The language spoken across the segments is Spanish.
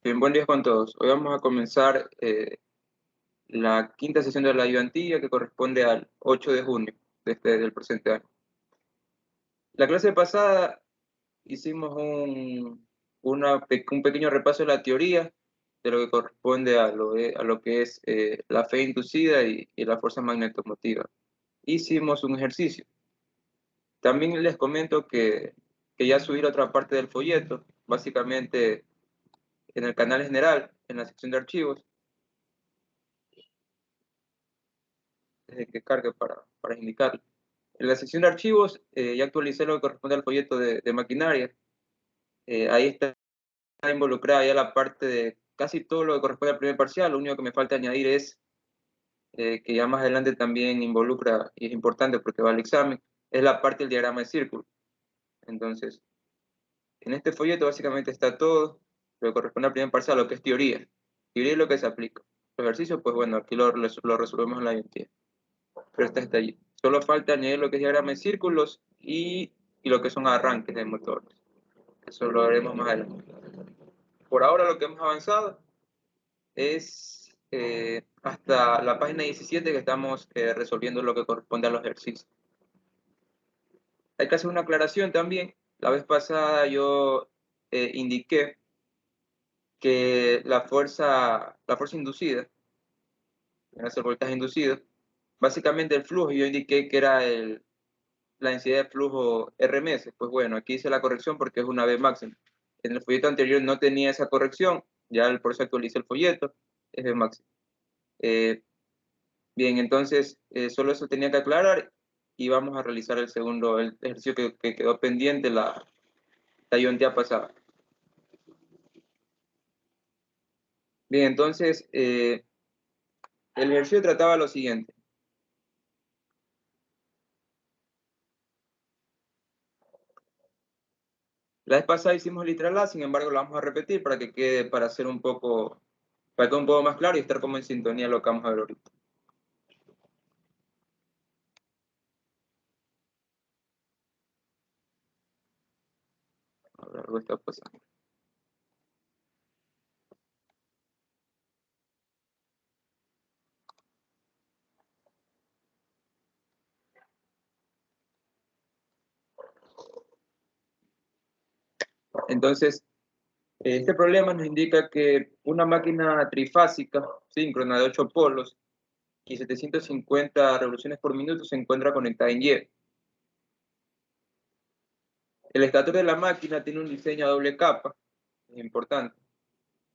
Bien, buen día con todos. Hoy vamos a comenzar la quinta sesión de la ayudantía que corresponde al 8 de junio del presente año. La clase pasada hicimos un pequeño repaso de la teoría de lo que corresponde a lo que es la fe inducida y la fuerza magnétomotiva. Hicimos un ejercicio. También les comento que ya subí la otra parte del folleto, básicamente en el canal general, en la sección de archivos, desde que cargue para indicarlo. En la sección de archivos ya actualicé lo que corresponde al folleto de maquinaria. Ahí está involucrada ya la parte de casi todo lo que corresponde al primer parcial. Lo único que me falta añadir es que ya más adelante también involucra, y es importante porque va al examen, es la parte del diagrama de círculo. Entonces, en este folleto básicamente está todo lo que corresponde al primer parcial, lo que es teoría. Teoría es lo que se aplica. Los ejercicios, pues bueno, aquí lo resolvemos en la ayuntía. Pero está allí. Solo falta añadir lo que es diagrama de círculos y lo que son arranques de motores. Eso lo haremos más adelante. Por ahora lo que hemos avanzado es hasta la página 17 que estamos resolviendo lo que corresponde a los ejercicios. Hay que hacer una aclaración también. La vez pasada yo indiqué que la fuerza inducida, en el voltaje inducido, básicamente el flujo, yo indiqué que era la densidad de flujo RMS. Pues bueno, aquí hice la corrección porque es una V máxima. En el folleto anterior no tenía esa corrección, ya por eso actualicé el folleto, es V máxima. Bien, entonces solo eso tenía que aclarar y vamos a realizar el ejercicio que quedó pendiente la ayuntía pasada. Bien, entonces el ejercicio trataba lo siguiente. La vez pasada hicimos literal A, sin embargo, lo vamos a repetir para que quede, para que quede un poco más claro y estar como en sintonía lo que vamos a ver ahorita. A ver, algo está pasando. Entonces, este problema nos indica que una máquina trifásica, síncrona de 8 polos y 750 revoluciones por minuto se encuentra conectada en Y. El estator de la máquina tiene un diseño a doble capa, es importante,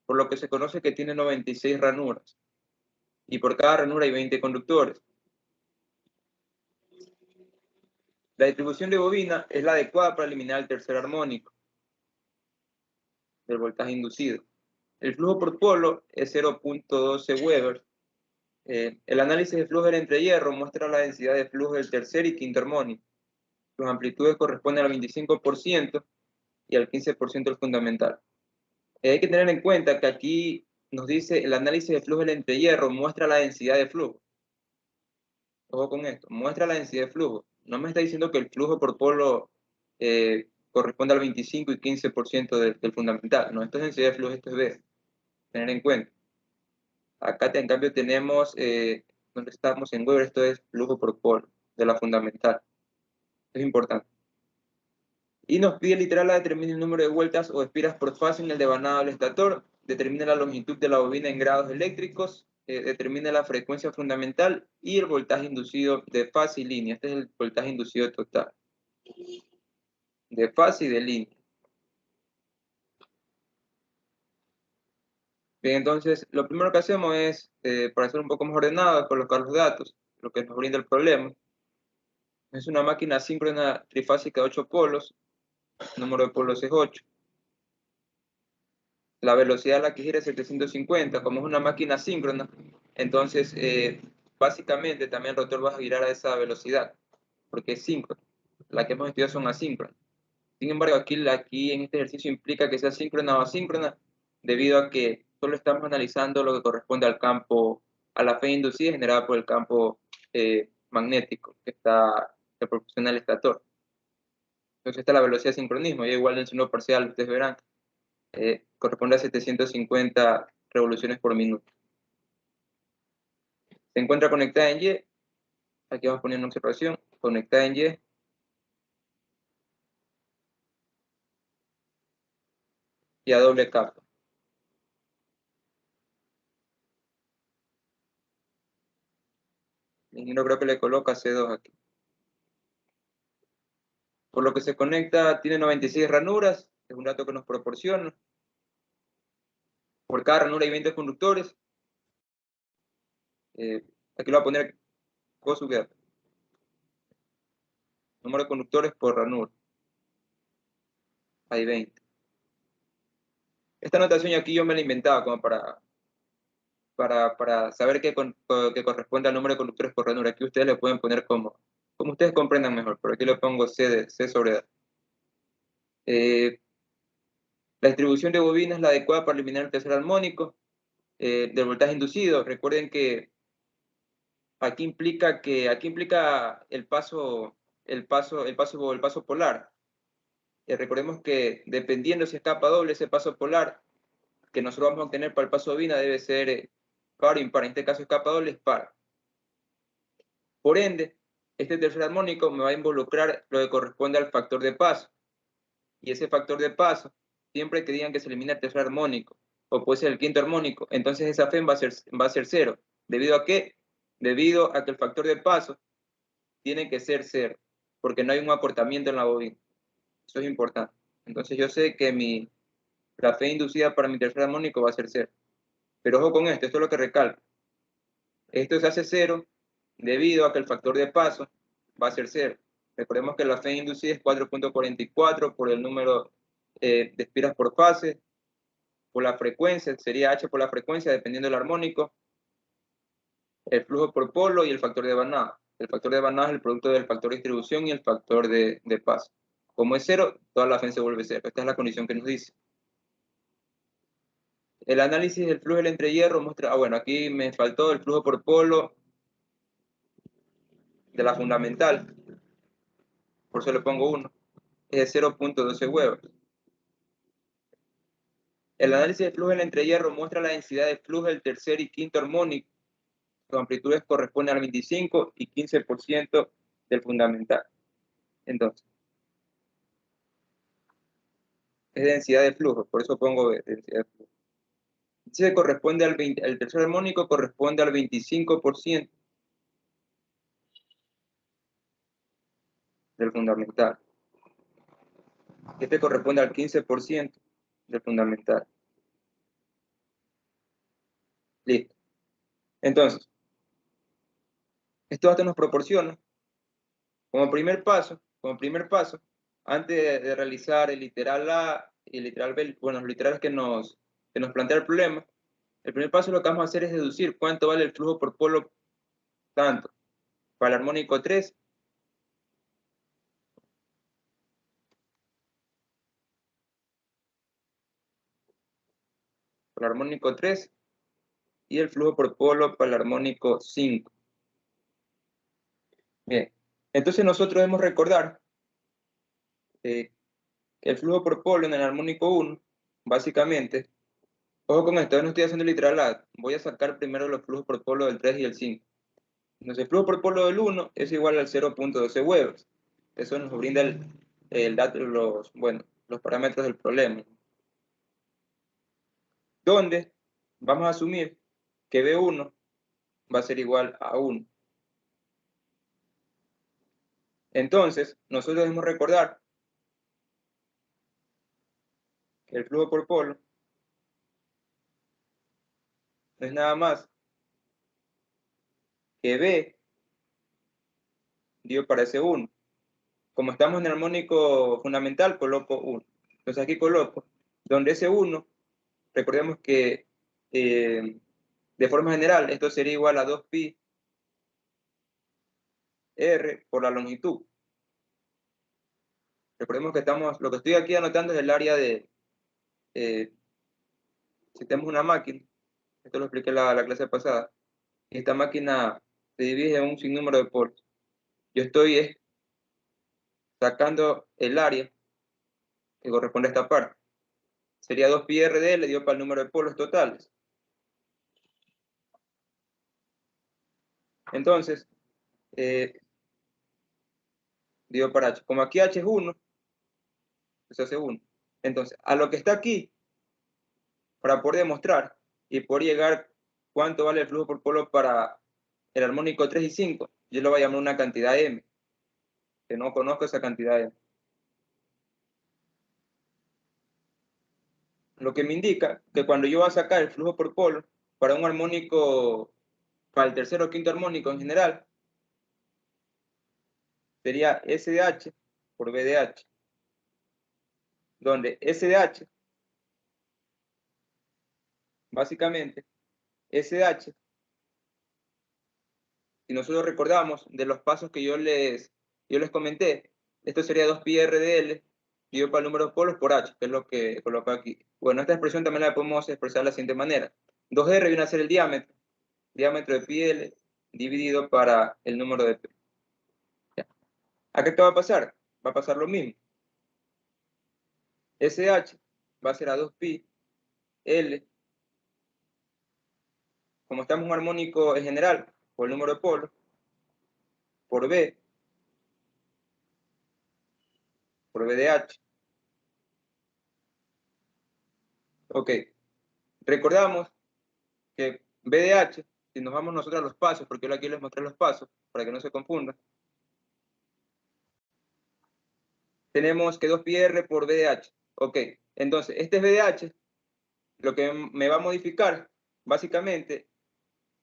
por lo que se conoce que tiene 96 ranuras, y por cada ranura hay 20 conductores. La distribución de bobina es la adecuada para eliminar el tercer armónico del voltaje inducido. El flujo por polo es 0.12 Weber. El análisis de flujo del entrehierro muestra la densidad de flujo del tercer y quinto armónico. Sus amplitudes corresponden al 25% y al 15% del fundamental. Hay que tener en cuenta que aquí nos dice el análisis de flujo del entrehierro muestra la densidad de flujo. Ojo con esto, muestra la densidad de flujo. No me está diciendo que el flujo por polo corresponde al 25 y 15% del fundamental. No, esto es densidad de flujo, esto es B. Tener en cuenta. Acá en cambio tenemos, donde estamos en Weber, esto es flujo por polo de la fundamental. Es importante. Y nos pide literal determine el número de vueltas o espiras por fase en el devanado del estator, determine la longitud de la bobina en grados eléctricos, determine la frecuencia fundamental y el voltaje inducido de fase y línea. Este es el voltaje inducido total, de fase y de línea. Bien, entonces lo primero que hacemos es, para ser un poco más ordenado, es colocar los datos, lo que nos brinda el problema. Es una máquina síncrona trifásica de 8 polos, el número de polos es 8. La velocidad a la que gira es 750, como es una máquina síncrona, entonces básicamente también el rotor va a girar a esa velocidad, porque es síncrona. La que hemos estudiado son asíncronas. Sin embargo, aquí en este ejercicio implica que sea síncrona o asíncrona, debido a que solo estamos analizando lo que corresponde al campo, a la fe inducida generada por el campo magnético que proporciona el estator. Entonces esta es la velocidad de sincronismo, y igual en el segundo parcial ustedes verán. corresponde a 750 revoluciones por minuto. Se encuentra conectada en Y, aquí vamos poniendo una observación, conectada en y a doble capa. Y no creo que le coloca C2 aquí. Por lo que se conecta, tiene 96 ranuras, es un dato que nos proporciona. Por cada ranura hay 20 conductores. Aquí lo voy a poner COSUGER. Número de conductores por ranura. Hay 20. Esta notación aquí yo me la inventaba como para saber que corresponde al número de conductores por ranura. Aquí ustedes le pueden poner como ustedes comprendan mejor, pero aquí le pongo C sobre A. La distribución de bobina es la adecuada para eliminar el tercer armónico del voltaje inducido. Recuerden que aquí implica el paso polar. Recordemos que dependiendo si es capa doble ese paso polar que nosotros vamos a obtener para el paso bobina debe ser par o impar. En este caso es capa doble, es par. Por ende, este tercer armónico me va a involucrar lo que corresponde al factor de paso. Y ese factor de paso, siempre que digan que se elimina el tercer armónico, o puede ser el quinto armónico, entonces esa FEM va a ser cero. ¿Debido a qué? Debido a que el factor de paso tiene que ser cero, porque no hay un acortamiento en la bobina. Eso es importante. Entonces yo sé que la FEM inducida para mi tercer armónico va a ser cero. Pero ojo con esto es lo que recalco. Esto se hace cero debido a que el factor de paso va a ser cero. Recordemos que la FEM inducida es 4.44 por el número de espiras por fase, por la frecuencia, sería H por la frecuencia, dependiendo del armónico, el flujo por polo y el factor de Van Naha. El factor de Van Naha es el producto del factor de distribución y el factor de paso. Como es cero, toda la FEM se vuelve cero. Esta es la condición que nos dice. El análisis del flujo del entrehierro muestra, bueno, aquí me faltó el flujo por polo de la fundamental, por eso le pongo 1, es de 0.12 huevos. El análisis de flujo del entrehierro muestra la densidad de flujo del tercer y quinto armónico. Sus amplitudes corresponden al 25 y 15% del fundamental. Entonces, es densidad de flujo, por eso pongo densidad de flujo. Entonces, corresponde el tercer armónico corresponde al 25% del fundamental. Este corresponde al 15% del fundamental. Listo. Entonces, estos datos nos proporcionan como primer paso, antes de realizar el literal A y el literal B, bueno, los literales que nos plantea el problema, el primer paso lo que vamos a hacer es deducir cuánto vale el flujo por polo tanto para el armónico 3 para el armónico 3 y el flujo por polo para el armónico 5. Bien, entonces nosotros debemos recordar que el flujo por polo en el armónico 1, básicamente, ojo con esto, no estoy haciendo literal A, voy a sacar primero los flujos por polo del 3 y el 5. Entonces el flujo por polo del 1 es igual al 0.12 huevos. Eso nos brinda el dato, los parámetros del problema. Donde vamos a asumir que B1 va a ser igual a 1. Entonces, nosotros debemos recordar que el flujo por polo no es nada más que B dio para ese 1. Como estamos en el armónico fundamental, coloco 1. Entonces aquí coloco, donde ese 1, recordemos que de forma general esto sería igual a 2pi R por la longitud. Recordemos que lo que estoy aquí anotando es el área de, si tenemos una máquina, esto lo expliqué en la clase pasada, y esta máquina se divide en un sinnúmero de polos. Yo estoy sacando el área que corresponde a esta parte. sería 2πr/dl dividido para el número de polos totales. Entonces, dividido para h. Como aquí h es 1, se hace 1. Entonces, a lo que está aquí, para poder demostrar y poder llegar cuánto vale el flujo por polo para el armónico 3 y 5, yo lo voy a llamar una cantidad m, que no conozco esa cantidad m. Lo que me indica que cuando yo voy a sacar el flujo por polo para un armónico, para el tercero o quinto armónico en general, sería S de H por B de H, donde S de H, básicamente, S de H, si nosotros recordamos de los pasos que yo les comenté, esto sería 2πr/dl dividido para el número de polos por H, que es lo que coloco aquí. Bueno, esta expresión también la podemos expresar de la siguiente manera. 2R viene a ser el diámetro de πl dividido para el número de P. Ya. ¿Acá qué va a pasar? Va a pasar lo mismo. SH va a ser a 2π L, como estamos en un armónico en general, por el número de polos, por B de H. Ok, recordamos que B de H, si nos vamos nosotros a los pasos, porque yo aquí les mostré los pasos, para que no se confundan, tenemos que 2πr por B de H. Ok, entonces, este es B de H, lo que me va a modificar, básicamente,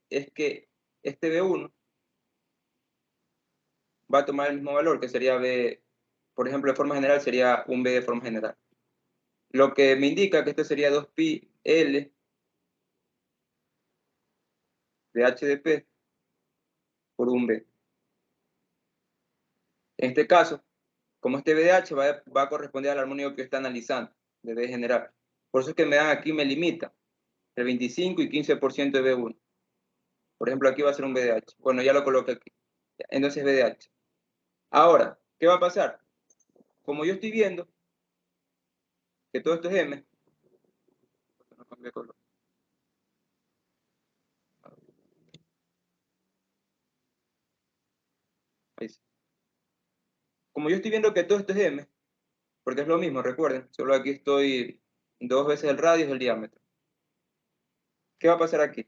es que este B1 va a tomar el mismo valor, que sería B, por ejemplo, de forma general sería un B de forma general. Lo que me indica que esto sería 2π L de H de P por un B. En este caso, como este B de H va a corresponder al armónico que está analizando, de B general. Por eso es que me dan aquí, me limita el 25 y 15% de B1. Por ejemplo, aquí va a ser un B de H. Bueno, ya lo coloqué aquí. Entonces B de H. Ahora, ¿qué va a pasar? Como yo estoy viendo que todo esto es M, no cambié color. Ahí sí. Como yo estoy viendo que todo esto es M, porque es lo mismo, recuerden, solo aquí estoy 2 veces el radio es el diámetro. ¿Qué va a pasar aquí?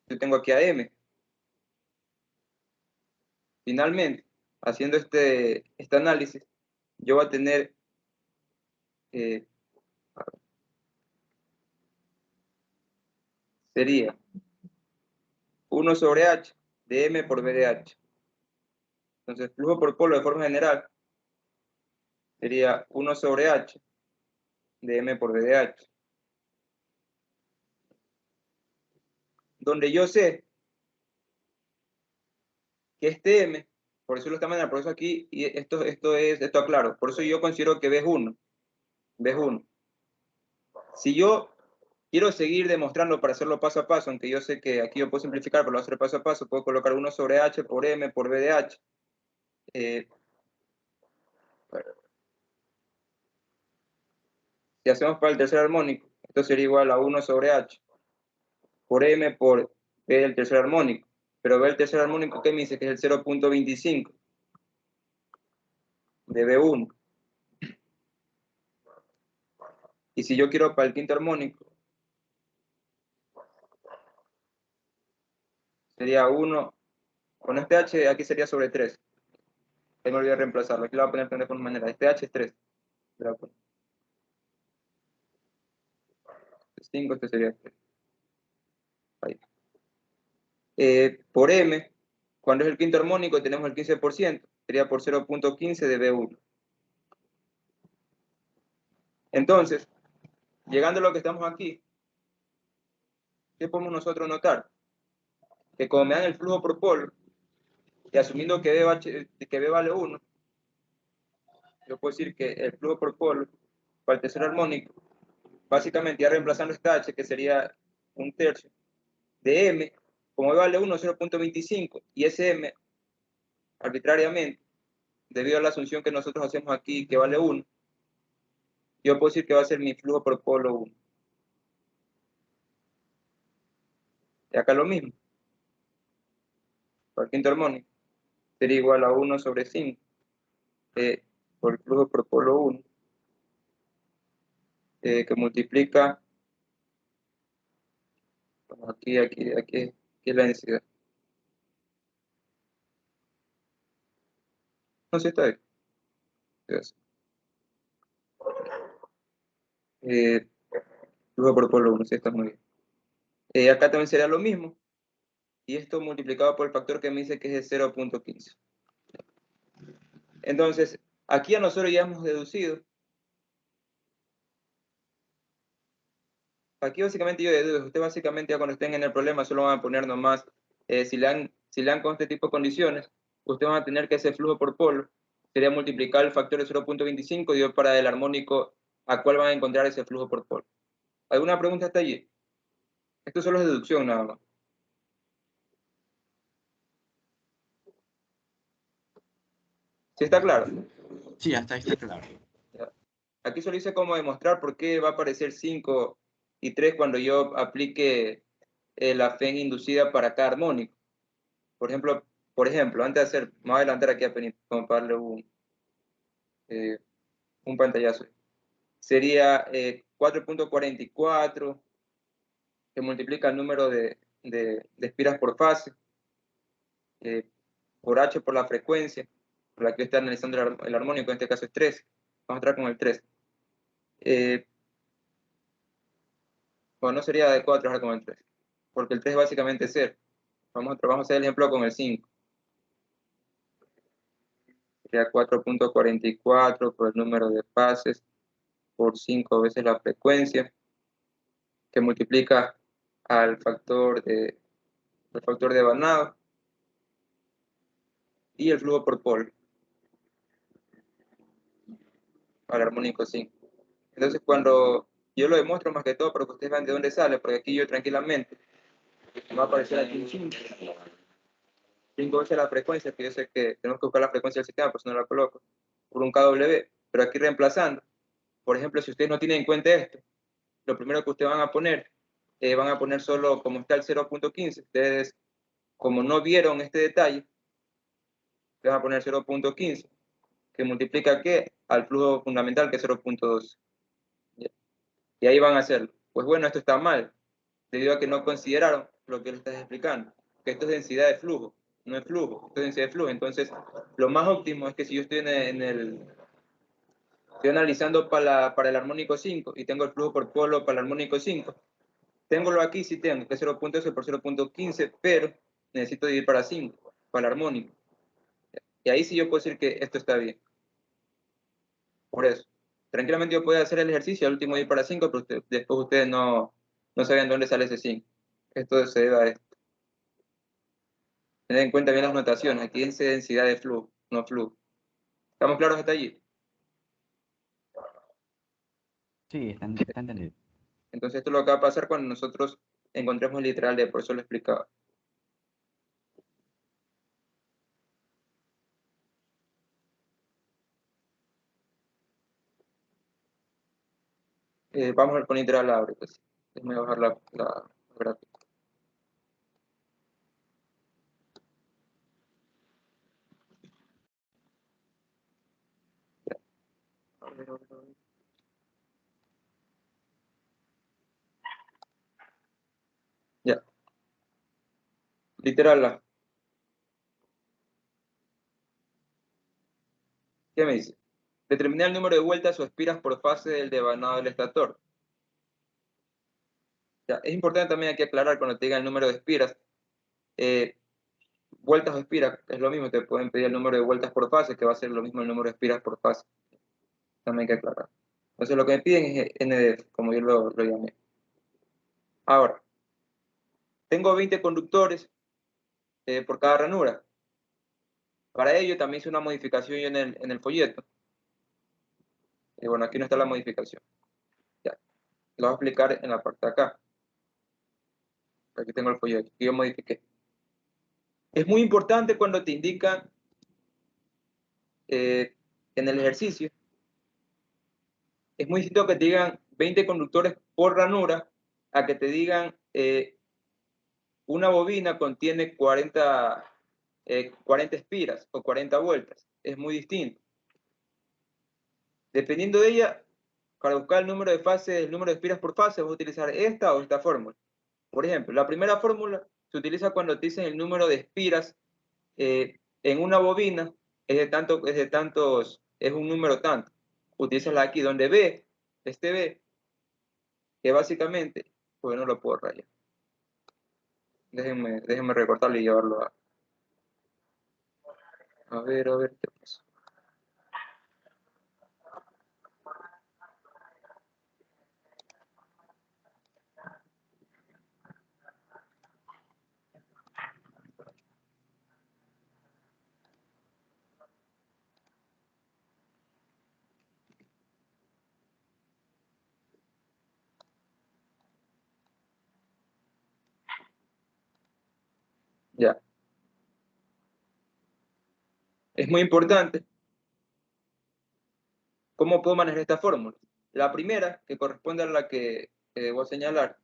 Yo tengo aquí a M. Finalmente, haciendo este análisis, yo voy a tener sería 1 sobre H de M por B de H. Entonces, flujo por polo de forma general sería 1 sobre H de M por B de H. Donde yo sé que este M, por eso lo está mandando, por eso aquí, y esto aclaro, por eso yo considero que B es 1. B es 1. Si yo quiero seguir demostrando para hacerlo paso a paso, aunque yo sé que aquí yo puedo simplificar, pero lo voy a hacer paso a paso, puedo colocar 1 sobre H por M por B de H. Si hacemos para el tercer armónico, esto sería igual a 1 sobre H por M por B del tercer armónico. Pero B del tercer armónico, ¿qué me dice? Que es el 0.25 de B1. Y si yo quiero para el quinto armónico, sería 1, con este H aquí sería sobre 3. Ahí me olvidé reemplazarlo, aquí lo voy a poner de forma manera. Este H es 3. Este es 5, este sería 3. Ahí. Por M, cuando es el quinto armónico tenemos el 15%, sería por 0.15 de B1. Entonces, llegando a lo que estamos aquí, ¿qué podemos nosotros notar? Que como me dan el flujo por polo, y asumiendo que B vale 1, yo puedo decir que el flujo por polo para el tercer armónico, básicamente ya reemplazando esta H, que sería un tercio, de M, como B vale 1, 0.25, y ese M, arbitrariamente, debido a la asunción que nosotros hacemos aquí, que vale 1, yo puedo decir que va a ser mi flujo por polo 1. Y acá lo mismo, para el quinto armónico, sería igual a 1 sobre 5 por el flujo por polo 1, que multiplica, bueno, aquí es la densidad. No sé, está bien. Eh, flujo por polo 1, sí, está muy bien. Acá también sería lo mismo, y esto multiplicado por el factor que me dice que es de 0.15. Entonces, aquí a nosotros ya hemos deducido. Aquí básicamente yo deduzco, usted básicamente ya cuando estén en el problema solo van a poner nomás, si le dan con este tipo de condiciones, usted va a tener que ese flujo por polo sería multiplicar el factor de 0.25 dividido para el armónico a cuál van a encontrar ese flujo por polo. ¿Alguna pregunta hasta allí? Esto solo es deducción nada más. ¿Sí está claro? Sí, hasta ahí está claro. Aquí solo hice cómo demostrar por qué va a aparecer 5 y 3 cuando yo aplique la FEN inducida para cada armónico. Por ejemplo, antes de hacer, me voy a adelantar aquí a Penny, como para darle un pantallazo. Sería 4.44, que multiplica el número de espiras por fase, por H por la frecuencia, por la que está analizando el armónico, en este caso es 3. Vamos a entrar con el 3. Bueno, no sería adecuado trabajar con el 3, porque el 3 básicamente es 0. Vamos a hacer el ejemplo con el 5. Sería 4.44 por el número de fases por 5 veces la frecuencia, que multiplica al factor de Banach y el flujo por polo al armónico 5. Entonces, cuando yo lo demuestro más que todo para que ustedes vean de dónde sale, porque aquí yo tranquilamente va a aparecer aquí un 5. 5 veces la frecuencia, que yo sé que tenemos que buscar la frecuencia del sistema, pues no la coloco, por un kW, pero aquí reemplazando, por ejemplo, si ustedes no tienen en cuenta esto, lo primero que ustedes van a poner solo como está el 0.15, ustedes como no vieron este detalle, van a poner 0.15, que multiplica ¿qué? Al flujo fundamental, que es 0.2. Y ahí van a hacerlo. Pues bueno, esto está mal, debido a que no consideraron lo que les estás explicando, que esto es densidad de flujo, no es flujo, esto es densidad de flujo. Entonces, lo más óptimo es que si yo estoy estoy analizando para el armónico 5 y tengo el flujo por polo para el armónico 5, tengo aquí, sí tengo, que es 0.8 por 0.15, pero necesito dividir para 5, para el armónico. Y ahí sí yo puedo decir que esto está bien. Por eso. Tranquilamente yo puedo hacer el ejercicio, al último ir para 5, pero después ustedes no saben dónde sale ese 5. Esto se debe a esto. Tened en cuenta bien las notaciones. Aquí dice densidad de flujo, no flujo. ¿Estamos claros hasta allí? Sí, está entendido. Entonces esto es lo que va a pasar cuando nosotros encontremos el literal de, por eso lo explicaba. Vamos a ver con literal ahora. Pues. Déjame bajar la gráfica. Ya. A ver. Ya. Literal A. ¿Qué me dice? Determinar el número de vueltas o espiras por fase del devanado del estator. Ya. Es importante también aquí aclarar cuando te digan el número de espiras. Vueltas o espiras, es lo mismo, te pueden pedir el número de vueltas por fase, que va a ser lo mismo el número de espiras por fase. También hay que aclarar. Entonces lo que me piden es NDF, como yo lo llamé. Ahora, tengo 20 conductores por cada ranura. Para ello también hice una modificación yo en el folleto. Y bueno, aquí no está la modificación. Ya, lo voy a explicar en la parte de acá. Aquí tengo el folleto que yo modifiqué. Es muy importante cuando te indican en el ejercicio es muy distinto que te digan 20 conductores por ranura a que te digan una bobina contiene 40 espiras o 40 vueltas. Es muy distinto. Dependiendo de ella, para buscar el número de fases, el número de espiras por fase, vas a utilizar esta o esta fórmula. Por ejemplo, la primera fórmula se utiliza cuando te dicen el número de espiras en una bobina es un número tanto. Utilizas la aquí, donde B, este B, que básicamente, pues no lo puedo rayar. Déjenme recortarlo y llevarlo a ver qué pasa. Ya. Es muy importante cómo puedo manejar esta fórmula. La primera, que corresponde a la que voy a señalar,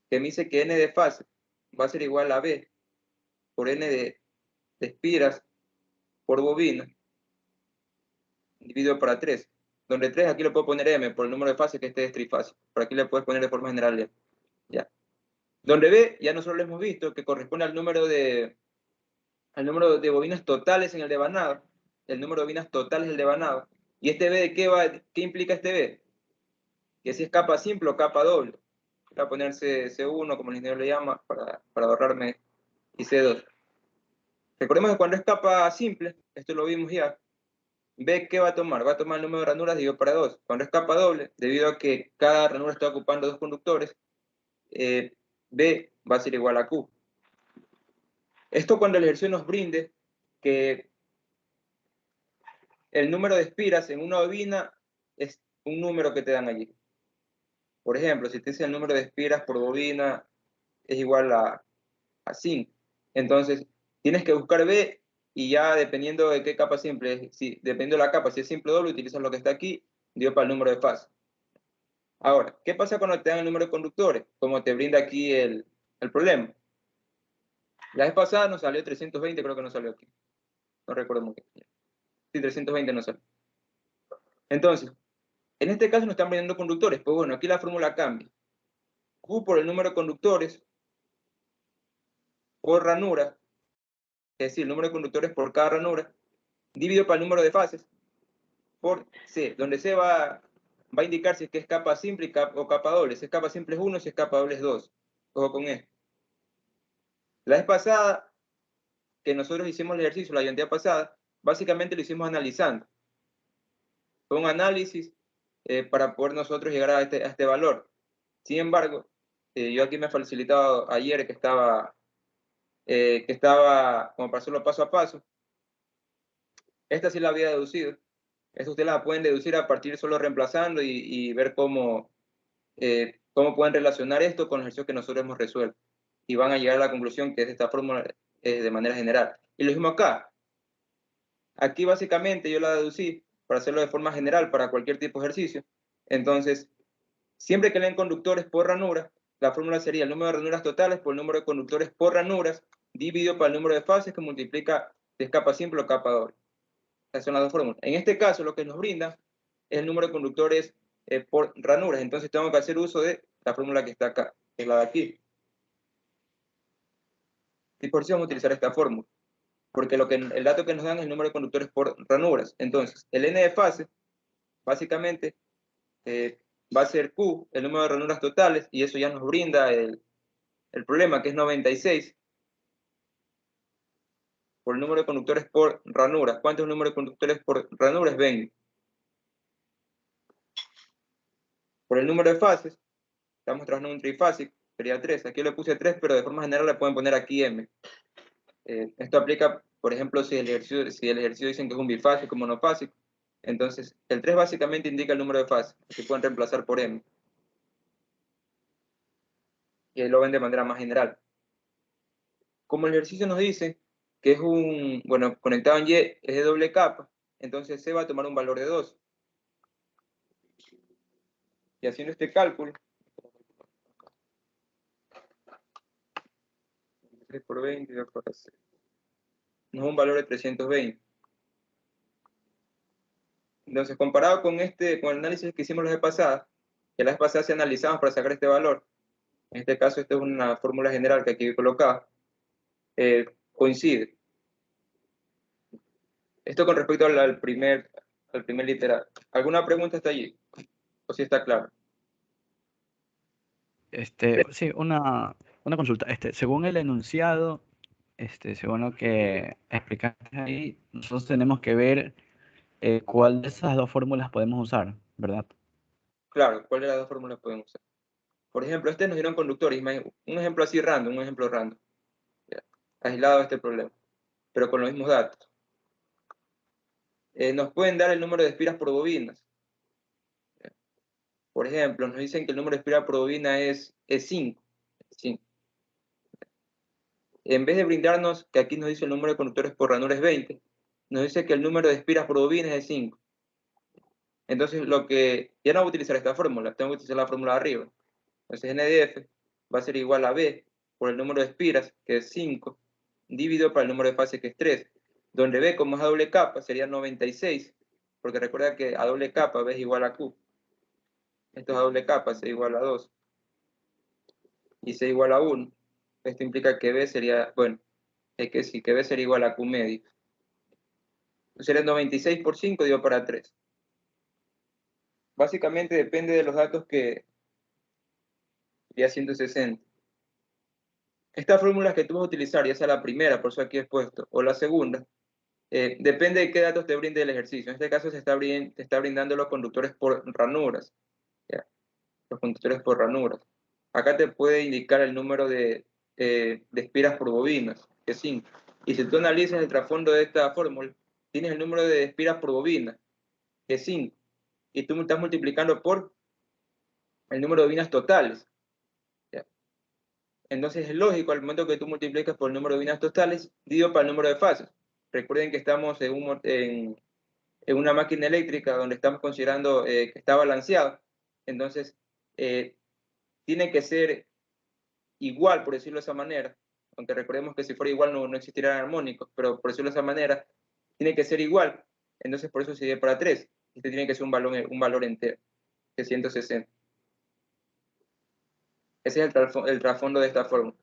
que me dice que n de fase va a ser igual a B por n de espiras por bobina, dividido para 3. Donde 3 aquí lo puedo poner m por el número de fases que este es trifásico. Por aquí le puedes poner de forma general m. Ya. Donde B, ya nosotros lo hemos visto, que corresponde al número de bobinas totales en el devanado. El número de bobinas totales del devanado. ¿Y este B qué implica este B? Que si es capa simple o capa doble. Voy a poner C1, como el ingeniero le llama, para ahorrarme, y C2. Recordemos que cuando es capa simple, esto lo vimos ya, B, ¿qué va a tomar? Va a tomar el número de ranuras dividido para 2. Cuando es capa doble, debido a que cada ranura está ocupando 2 conductores, B va a ser igual a Q. Esto cuando el ejercicio nos brinde que el número de espiras en una bobina es un número que te dan allí. Por ejemplo, si te dice el número de espiras por bobina es igual a 5. Entonces, tienes que buscar B y ya dependiendo de qué capa simple, dependiendo de la capa, si es simple o doble, utilizas lo que está aquí, dio para el número de fases. Ahora, ¿qué pasa cuando te dan el número de conductores? Como te brinda aquí el problema. La vez pasada nos salió 320, creo que no salió aquí. No recuerdo muy bien. Sí, 320 no salió. Entonces, en este caso nos están brindando conductores. Pues bueno, aquí la fórmula cambia. Q por el número de conductores por ranura, es decir, el número de conductores por cada ranura, dividido para el número de fases, por C, donde C va a indicar si es que es capa simple o capa doble. Si es capa simple es 1, si es capa doble es 2. Ojo con esto. La vez pasada, que nosotros hicimos el ejercicio, la ayudantía pasada, básicamente lo hicimos analizando. Fue un análisis para poder nosotros llegar a este valor. Sin embargo, yo aquí me he facilitado ayer que estaba como para hacerlo paso a paso. Esta sí la había deducido. Esta ustedes la pueden deducir a partir solo reemplazando y ver cómo pueden relacionar esto con los ejercicios que nosotros hemos resuelto. Y van a llegar a la conclusión que es esta fórmula de manera general. Y lo mismo acá. Aquí básicamente yo la deducí para hacerlo de forma general para cualquier tipo de ejercicio. Entonces, siempre que leen conductores por ranura, la fórmula sería el número de ranuras totales por el número de conductores por ranuras dividido por el número de fases que multiplica si es capa simple o capa doble. Esas son las dos fórmulas. En este caso, lo que nos brinda es el número de conductores por ranuras. Entonces, tengo que hacer uso de la fórmula que está acá, que es la de aquí. Y por eso vamos a utilizar esta fórmula. Porque el dato que nos dan es el número de conductores por ranuras. Entonces, el n de fase, básicamente, va a ser Q, el número de ranuras totales, y eso ya nos brinda el problema, que es 96, por el número de conductores por ranuras. ¿Cuántos números de conductores por ranuras? 20. Por el número de fases, estamos trabajando en un trifásico, sería 3. Aquí le puse 3, pero de forma general le pueden poner aquí M. Esto aplica, por ejemplo, si el ejercicio dicen que es un bifásico o monofásico. Entonces, el 3 básicamente indica el número de fases, que pueden reemplazar por M. Y lo ven de manera más general. Como el ejercicio nos dice que es conectado en Y es de doble capa, entonces C va a tomar un valor de 2. Y haciendo este cálculo, 3 por 20 2 por 6, nos da un valor de 320. Entonces, comparado con con el análisis que hicimos la vez pasada, que la vez pasada se analizamos para sacar este valor, en este caso esta es una fórmula general que aquí he colocado, coincide. Esto con respecto al primer literal. ¿Alguna pregunta hasta allí? ¿O si está claro? Sí, una consulta. Según el enunciado, según lo que explicaste ahí, nosotros tenemos que ver cuál de esas dos fórmulas podemos usar, ¿verdad? Claro, ¿cuál de las dos fórmulas podemos usar? Por ejemplo, nos dieron conductores, un ejemplo así random, un ejemplo random, ya, aislado de este problema, pero con los mismos datos. Nos pueden dar el número de espiras por bobinas. Ya. Por ejemplo, nos dicen que el número de espiras por bobina es 5. En vez de brindarnos, que aquí nos dice el número de conductores por ranura es 20, nos dice que el número de espiras por bobina es de 5. Entonces, ya no voy a utilizar esta fórmula, tengo que utilizar la fórmula de arriba. Entonces, NDF va a ser igual a B por el número de espiras, que es 5, dividido por el número de fases, que es 3, donde B, como es a doble capa, sería 96, porque recuerda que a doble capa B es igual a Q. Esto es a doble capa, C igual a 2, y C igual a 1. Esto implica que B sería, bueno, es que sí, que B sería igual a Q medio. Entonces sería 96 por 5 dividido para 3. Básicamente depende de los datos que sería 160. Estas fórmulas que tú vas a utilizar, ya sea la primera, por eso aquí he puesto, o la segunda, depende de qué datos te brinde el ejercicio. En este caso te está brindando los conductores por ranuras. ¿Ya? Los conductores por ranuras. Acá te puede indicar el número de espiras por bobinas, que es 5. Y si tú analizas el trasfondo de esta fórmula, tienes el número de espiras por bobina, que es 5. Y tú estás multiplicando por el número de bobinas totales. ¿Ya? Entonces es lógico, al momento que tú multiplicas por el número de bobinas totales, dividido para el número de fases. Recuerden que estamos en una máquina eléctrica donde estamos considerando que está balanceado. Entonces, tiene que ser igual, por decirlo de esa manera, aunque recordemos que si fuera igual no existirían armónicos, pero por decirlo de esa manera, tiene que ser igual. Entonces, por eso se divide para 3. Este tiene que ser un valor entero, que es 160. Ese es el trasfondo de esta fórmula.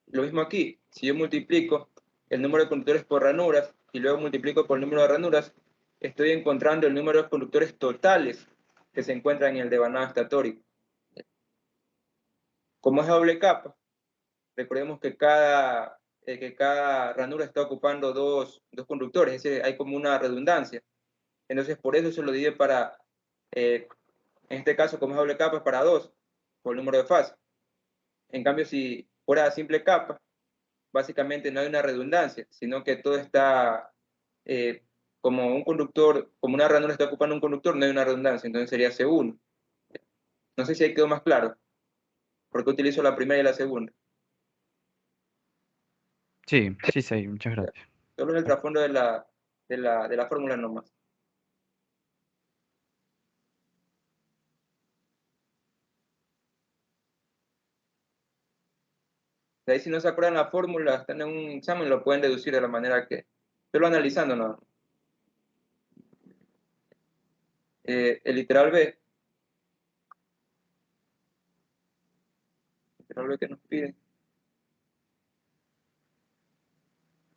Lo mismo aquí, si yo multiplico el número de conductores por ranuras y luego multiplico por el número de ranuras, estoy encontrando el número de conductores totales que se encuentran en el devanado estatórico. Como es doble capa, recordemos que cada ranura está ocupando dos conductores, es decir, hay como una redundancia. Entonces, por eso se lo divide en este caso, como es doble capa, es para 2, por el número de fases. En cambio, si fuera simple capa, básicamente no hay una redundancia, sino que todo está como un conductor, como una ranura está ocupando un conductor, no hay una redundancia, entonces sería C1. No sé si ahí quedó más claro, porque utilizo la primera y la segunda. Sí, sí, muchas gracias. Solo es el trasfondo de la fórmula nomás. De ahí si no se acuerdan la fórmula, están en un examen, lo pueden deducir de la manera que, solo analizando, ¿no? El literal B que nos pide.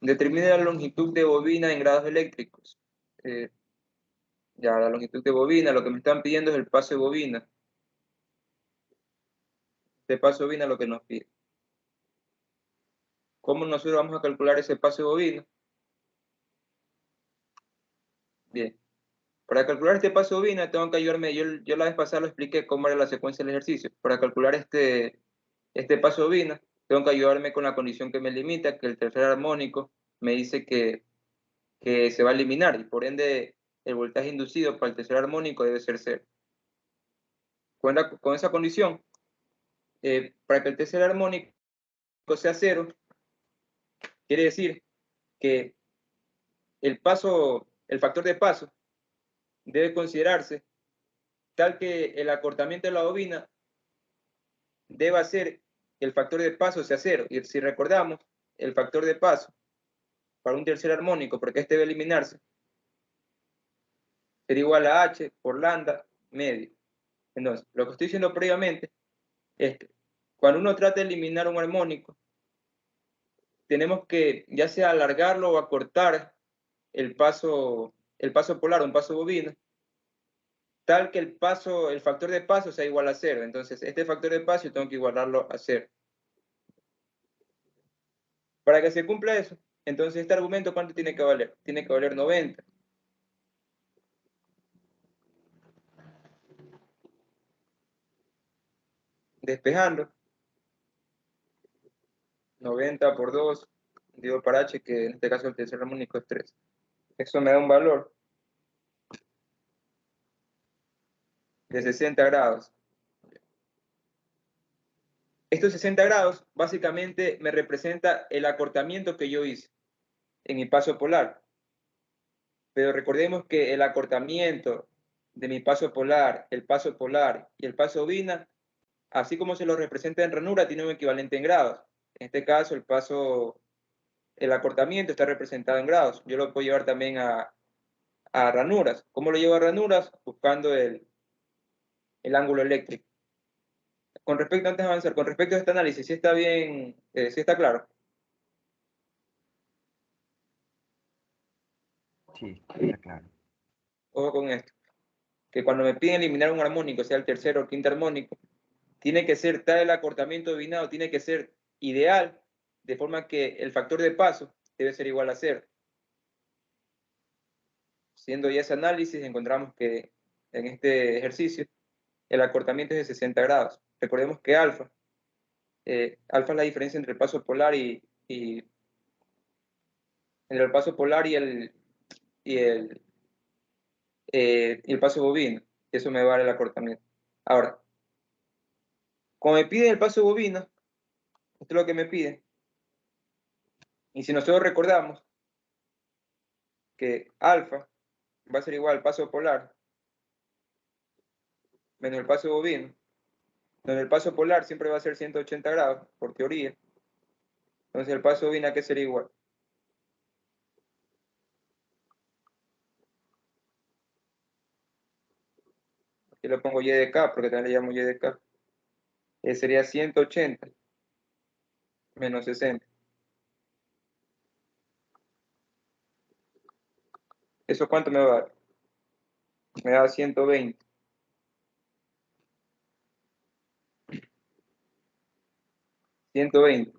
Determine la longitud de bobina en grados eléctricos. Ya, la longitud de bobina, lo que me están pidiendo es el paso de bobina. Este paso de bobina es lo que nos pide. ¿Cómo nosotros vamos a calcular ese paso de bobina? Bien. Para calcular este paso de bobina tengo que ayudarme, yo la vez pasada lo expliqué cómo era la secuencia del ejercicio. Para calcular este paso de bobina, tengo que ayudarme con la condición que me limita, que el tercer armónico me dice que se va a eliminar y por ende el voltaje inducido para el tercer armónico debe ser 0. Con esa condición, para que el tercer armónico sea 0, quiere decir que el factor de paso debe considerarse tal que el acortamiento de la bobina deba ser que el factor de paso sea 0. Y si recordamos, el factor de paso para un tercer armónico, porque este debe eliminarse, sería igual a h por lambda medio. Entonces, lo que estoy diciendo previamente es que cuando uno trata de eliminar un armónico, tenemos que ya sea alargarlo o acortar el paso polar o un paso bobino, tal que el factor de paso sea igual a 0. Entonces, este factor de paso yo tengo que igualarlo a 0. Para que se cumpla eso, entonces este argumento, ¿cuánto tiene que valer? Tiene que valer 90. Despejando, 90 por 2, dividido por h, que en este caso el tercer armónico es 3. Eso me da un valor de 60 grados. Estos 60 grados básicamente me representa el acortamiento que yo hice en mi paso polar. Pero recordemos que el acortamiento de mi paso polar, el paso polar y el paso bobina, así como se lo representa en ranura, tiene un equivalente en grados. En este caso, el acortamiento está representado en grados. Yo lo puedo llevar también a ranuras. ¿Cómo lo llevo a ranuras? Buscando el ángulo eléctrico. Antes de avanzar, con respecto a este análisis, ¿sí está bien, sí está claro? Sí, está claro. Ojo con esto, que cuando me piden eliminar un armónico, sea el tercero o quinto armónico, tiene que ser tal el acortamiento bobinado, tiene que ser ideal, de forma que el factor de paso debe ser igual a 0. Siendo ya ese análisis, encontramos que en este ejercicio el acortamiento es de 60 grados. Recordemos que alfa es la diferencia entre el paso polar entre el paso polar y el, y el paso bovino. Eso me vale el acortamiento. Ahora, como me piden el paso bovino, esto es lo que me piden. Y si nosotros recordamos que alfa va a ser igual al paso polar menos el paso bovino, donde el paso polar siempre va a ser 180 grados, por teoría. Entonces el paso bovino, ¿a qué sería igual? Aquí lo pongo y de k, porque también le llamo y de k. Sería 180 menos 60. ¿Eso cuánto me va a dar? Me da 120. 120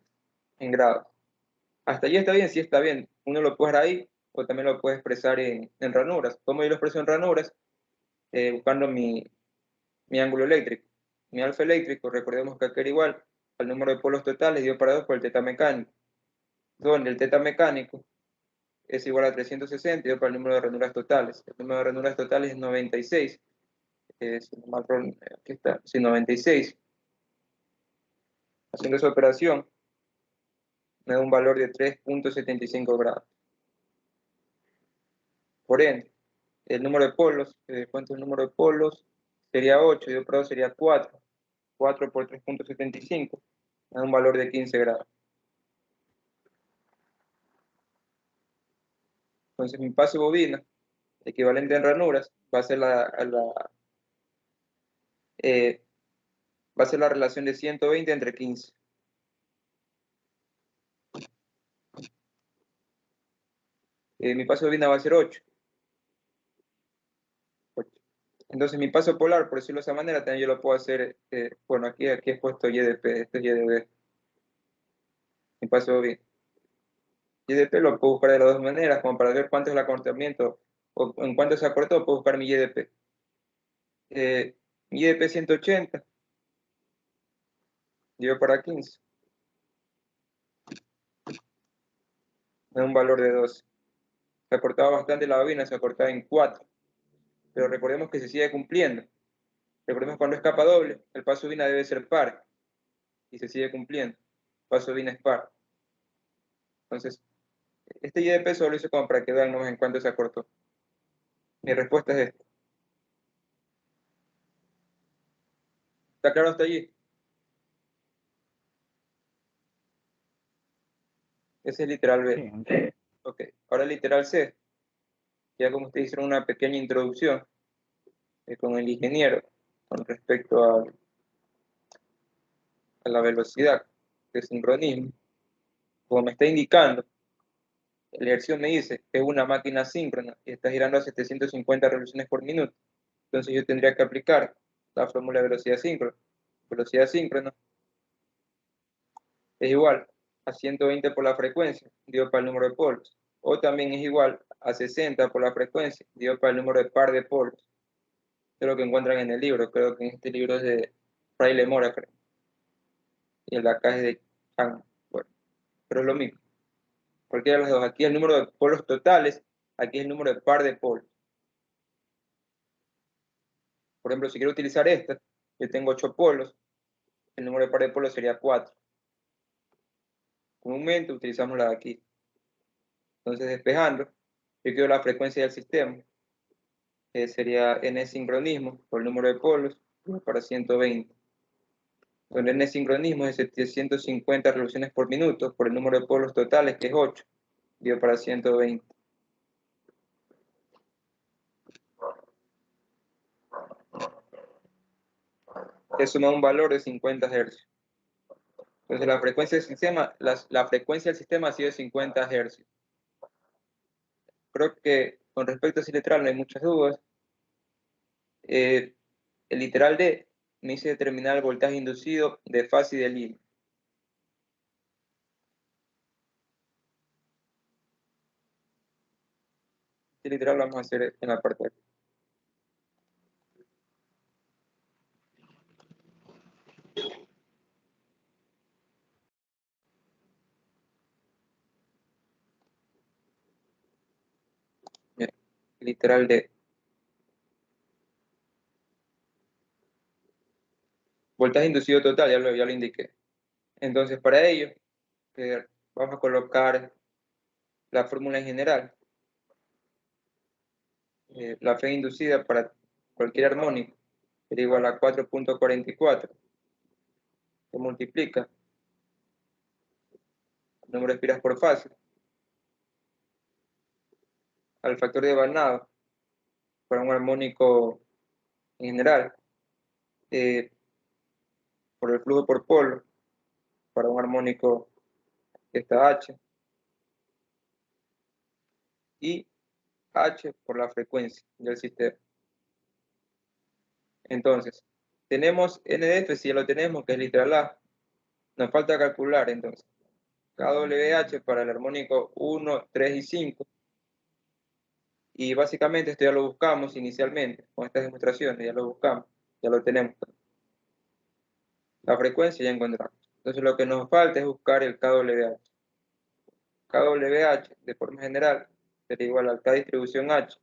en grados. Hasta allí está bien, sí está bien. Uno lo puede dar ahí o también lo puede expresar en ranuras. ¿Cómo yo lo expreso en ranuras? Buscando mi ángulo eléctrico. Mi alfa eléctrico, recordemos que aquí era igual al número de polos totales dividido para 2 por el teta mecánico, donde el teta mecánico es igual a 360 dividido para el número de ranuras totales. El número de ranuras totales es 96. Aquí está, sí, 96. Haciendo esa operación, me da un valor de 3.75 grados. Por ende, el número de polos, ¿cuánto es el número de polos? Sería 8, y por 2 sería 4. 4 por 3.75, me da un valor de 15 grados. Entonces mi paso bobina, equivalente en ranuras, va a ser va a ser la relación de 120 entre 15. Mi paso bobina va a ser 8. Entonces mi paso polar, por decirlo de esa manera, también yo lo puedo hacer, bueno, aquí he puesto YDP, esto es YDB, mi paso bobina. YDP lo puedo buscar de las dos maneras, como para ver cuánto es el acortamiento, o en cuánto se acortó, puedo buscar mi YDP. Mi YDP 180, dividido para 15, me da un valor de 12. Se acortaba bastante la bobina, se acortaba en 4, pero recordemos que se sigue cumpliendo. Recordemos cuando es capa doble, el paso bobina debe ser par, y se sigue cumpliendo. El paso bobina es par. Entonces, este YDP solo lo hice como para que vean en cuánto se acortó. Mi respuesta es esta. ¿Está claro hasta allí? Ese es literal B. Sí. Ok, ahora literal C. Ya como ustedes hicieron una pequeña introducción con el ingeniero con respecto a la velocidad de sincronismo, como me está indicando, el ejercicio me dice que es una máquina síncrona y está girando a 750 revoluciones por minuto. Entonces yo tendría que aplicar la fórmula de velocidad síncrona. Velocidad síncrona es igual a 120 por la frecuencia, dividido para el número de polos. O también es igual a 60 por la frecuencia, dividido para el número de par de polos. Esto es lo que encuentran en el libro. Creo que en este libro es de Fraile Mora, creo. Y el de acá es de Chang. Bueno, pero es lo mismo. Cualquiera de los dos. Aquí el número de polos totales, aquí es el número de par de polos. Por ejemplo, si quiero utilizar esta, yo tengo 8 polos, el número de par de polos sería 4. Comúnmente utilizamos la de aquí. Entonces, despejando, yo quiero la frecuencia del sistema, que sería n sincronismo por el número de polos para 120. Donde n sincronismo es 750 revoluciones por minuto por el número de polos totales, que es 8, dividido para 120. Eso me da un valor de 50 Hz. Entonces la frecuencia del sistema, la frecuencia del sistema ha sido de 50 Hz. Creo que con respecto a ese literal no hay muchas dudas. El literal D me dice determinar el voltaje inducido de fase y de línea. Este literal lo vamos a hacer en la parte de aquí. Bien, literal D. Voltaje inducido total, ya lo indiqué. Entonces, para ello, vamos a colocar la fórmula en general. La fe inducida para cualquier armónico sería igual a 4.44, que multiplica el número de espiras por fase al factor de Banado para un armónico en general, por el flujo por polo para un armónico que está H, y H por la frecuencia del sistema. Entonces, tenemos NDF, si ya lo tenemos, que es literal A. Nos falta calcular entonces kWh para el armónico 1, 3 y 5. Y básicamente esto ya lo buscamos inicialmente, con estas demostraciones, ya lo buscamos, ya lo tenemos. La frecuencia ya encontramos. Entonces lo que nos falta es buscar el kWh. kWh de forma general sería igual al K distribución H,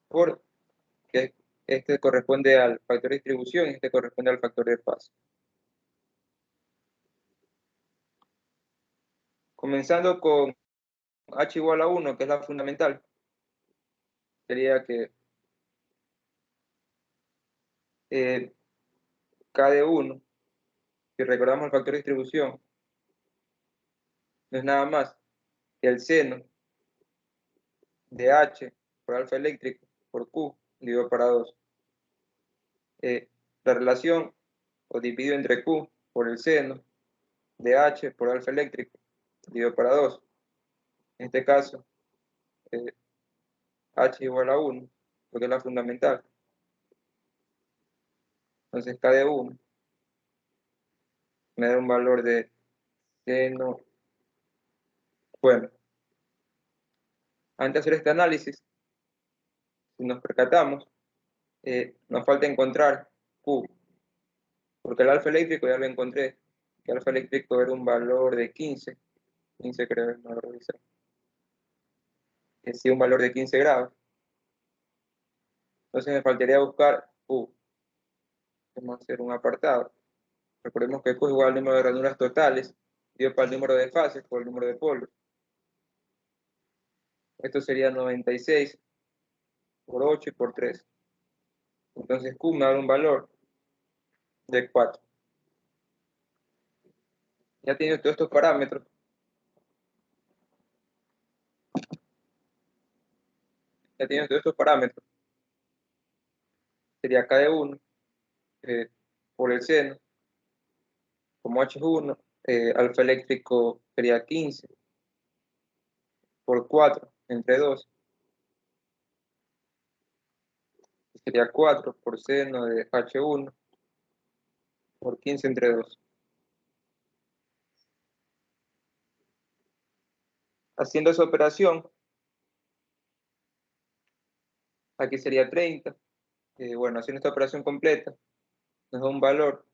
porque este corresponde al factor de distribución y este corresponde al factor de fase. Comenzando con H igual a 1, que es la fundamental, sería que K de 1, si recordamos el factor de distribución, no es nada más que el seno de H por alfa eléctrico por Q dividido para 2. La relación o dividido entre Q por el seno de H por alfa eléctrico dividido para 2. En este caso, H igual a 1, porque es la fundamental. Entonces K de 1 me da un valor de seno. Bueno, antes de hacer este análisis, si nos percatamos, nos falta encontrar Q, porque el alfa eléctrico ya lo encontré, que el alfa eléctrico era un valor de 15 creo, no lo revisé, sí, un valor de 15 grados. Entonces me faltaría buscar Q. Vamos a hacer un apartado. Recordemos que Q es igual al número de ranuras totales, dividido para el número de fases por el número de polos. Esto sería 96 por 8 y por 3. Entonces Q me da un valor de 4. Ya tiene todos estos parámetros. Ya tiene todos estos parámetros. Sería K de 1 por el seno, como H es 1, alfa eléctrico sería 15 por 4 entre 2, sería 4 por seno de H1 por 15 entre 2. Haciendo esa operación, aquí sería 30. Bueno, haciendo esta operación completa, nos da un valor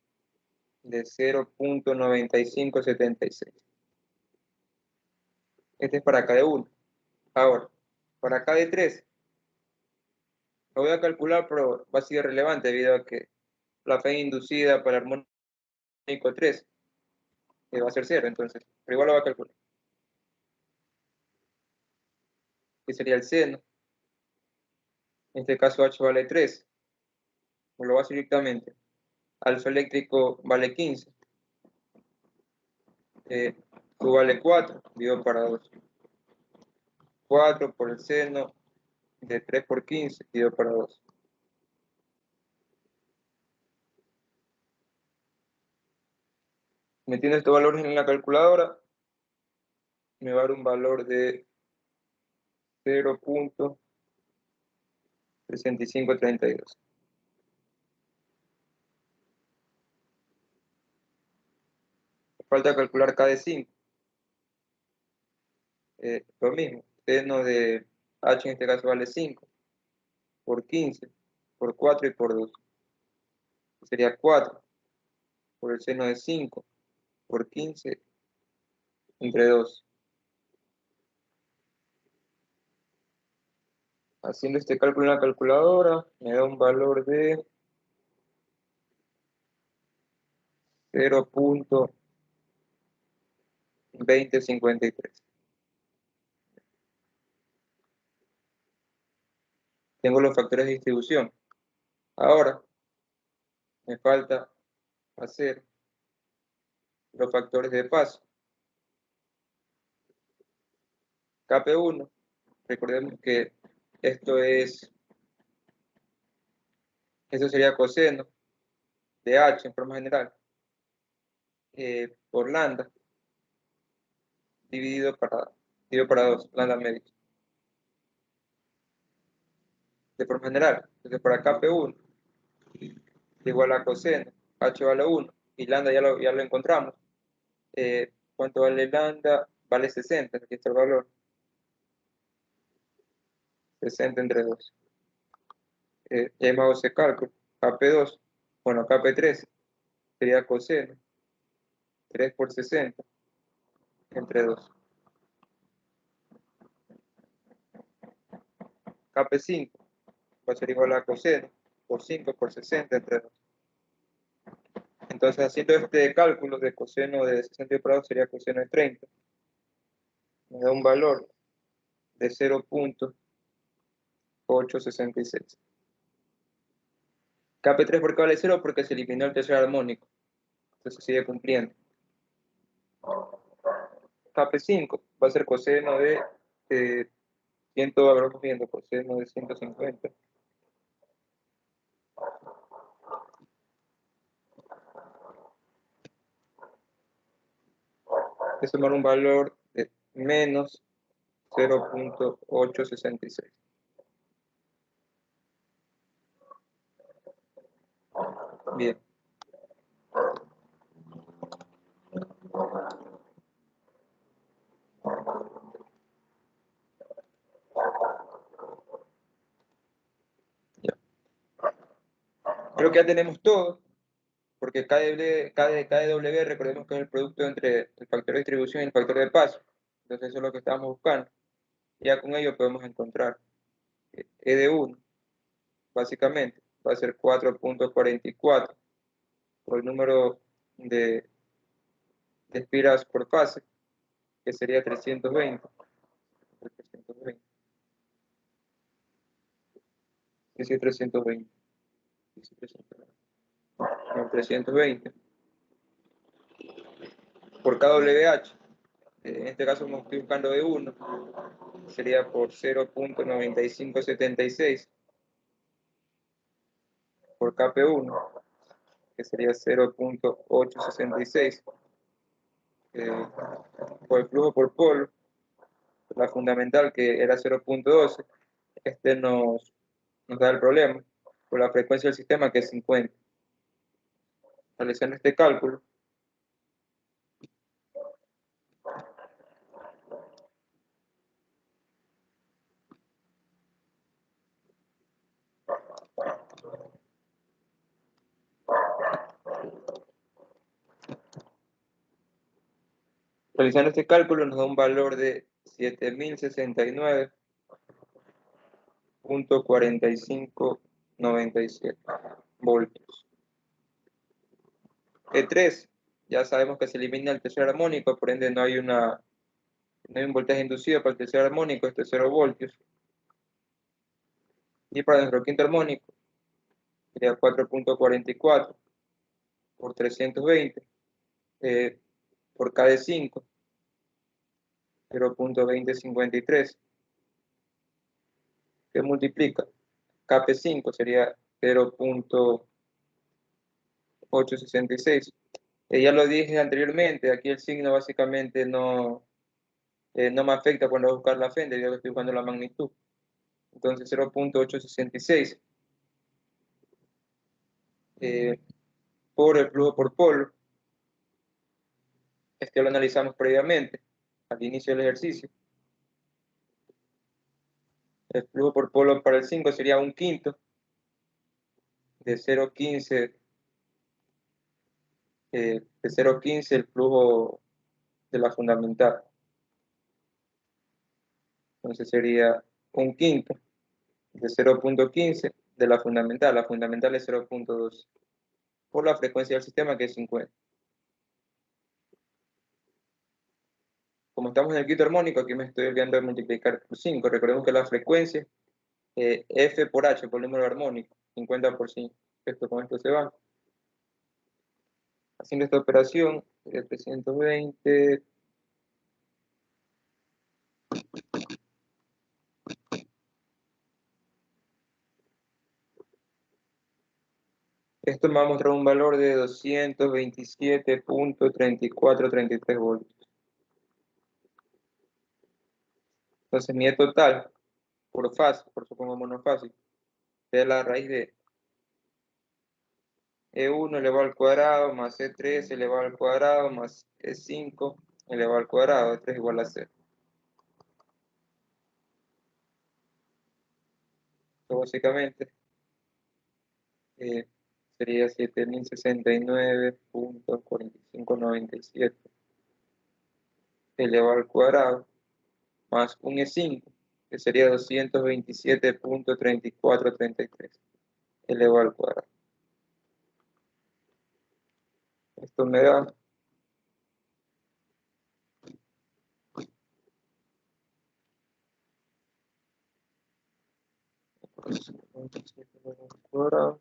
de 0.9576. Este es para K de 1. Ahora, para K de 3, lo voy a calcular, pero va a ser irrelevante debido a que la fe inducida para el armónico 3 va a ser 0, entonces, pero igual lo voy a calcular. Que sería el seno. En este caso H vale 3. Pues lo voy a hacer directamente. Alfa eléctrico vale 15. Q vale 4, dividido para 2. 4 por el seno de 3 por 15, dividido para 2. Metiendo estos valores en la calculadora, me va a dar un valor de 0.6532. Falta calcular K de 5. Lo mismo, seno de H en este caso vale 5 por 15 por 4 y por 2. Sería 4 por el seno de 5 por 15 entre 2. Haciendo este cálculo en la calculadora, me da un valor de 0.2053. Tengo los factores de distribución. Ahora me falta hacer los factores de paso. KP1, recordemos que esto sería coseno de H en forma general por lambda dividido para 2, lambda medio. De forma general, entonces para KP1 igual a coseno, H vale 1 y lambda ya lo encontramos. ¿Cuánto vale lambda? Vale 60, aquí está el valor. 60 entre 2. Ya hemos hecho ese cálculo. KP2, bueno, KP3 sería coseno 3 por 60 entre 2. KP5 va a ser igual a coseno por 5 por 60 entre 2. Entonces, haciendo este cálculo de coseno de 60 por 2 sería coseno de 30. Me da un valor de 0.866. KP3, ¿por qué vale 0? Porque se eliminó el tercer armónico. Entonces sigue cumpliendo. KP5 va a ser coseno de 100, vamos viendo, coseno de 150. Es sumar un valor de menos 0.866. Bien. Ya. Creo que ya tenemos todo, porque KW, recordemos que es el producto entre el factor de distribución y el factor de paso. Entonces eso es lo que estamos buscando. Ya con ello podemos encontrar E de 1, básicamente, va a ser 4.44 por el número de espiras por fase, que sería 320. 320. Sí, 320. en 320 por kWh. En este caso, como estoy buscando de 1, sería por 0.9576 por KP1, que sería 0.866 por el flujo por polo, la fundamental que era 0.12. Este nos da el problema por la frecuencia del sistema, que es 50. Realizando este cálculo, nos da un valor de 7069.4597 voltios. E3, ya sabemos que se elimina el tercer armónico, por ende no hay un voltaje inducido para el tercer armónico, este es 0 voltios. Y para nuestro quinto armónico sería 4.44 por 320 por KD5, 0.2053, que multiplica KP5 sería 0.866. Ya lo dije anteriormente, aquí el signo básicamente no me afecta cuando voy a buscar la F, debido a que estoy buscando la magnitud. Entonces 0.866 por el flujo por polo. Este lo analizamos previamente al inicio del ejercicio. El flujo por polo para el 5 sería 1/5 de 0.15 el flujo de la fundamental. Entonces sería 1/5 de 0.15 de la fundamental. La fundamental es 0.2 por la frecuencia del sistema, que es 50. Como estamos en el quinto armónico, aquí me estoy olvidando de multiplicar por 5. Recordemos que la frecuencia F por H por el número armónico, 50 por 5. Esto con esto se va. Haciendo esta operación, 320. Esto me va a mostrar un valor de 227.3433 voltios. Entonces mi E total por fase, por supongo monofásico, es la raíz de E1 elevado al cuadrado más E3 elevado al cuadrado más E5 elevado al cuadrado, E3 igual a 0. Esto básicamente sería 7069.4597 elevado al cuadrado más un E5, que sería 227.3433 elevado al cuadrado. Esto me da 57 elevado al cuadrado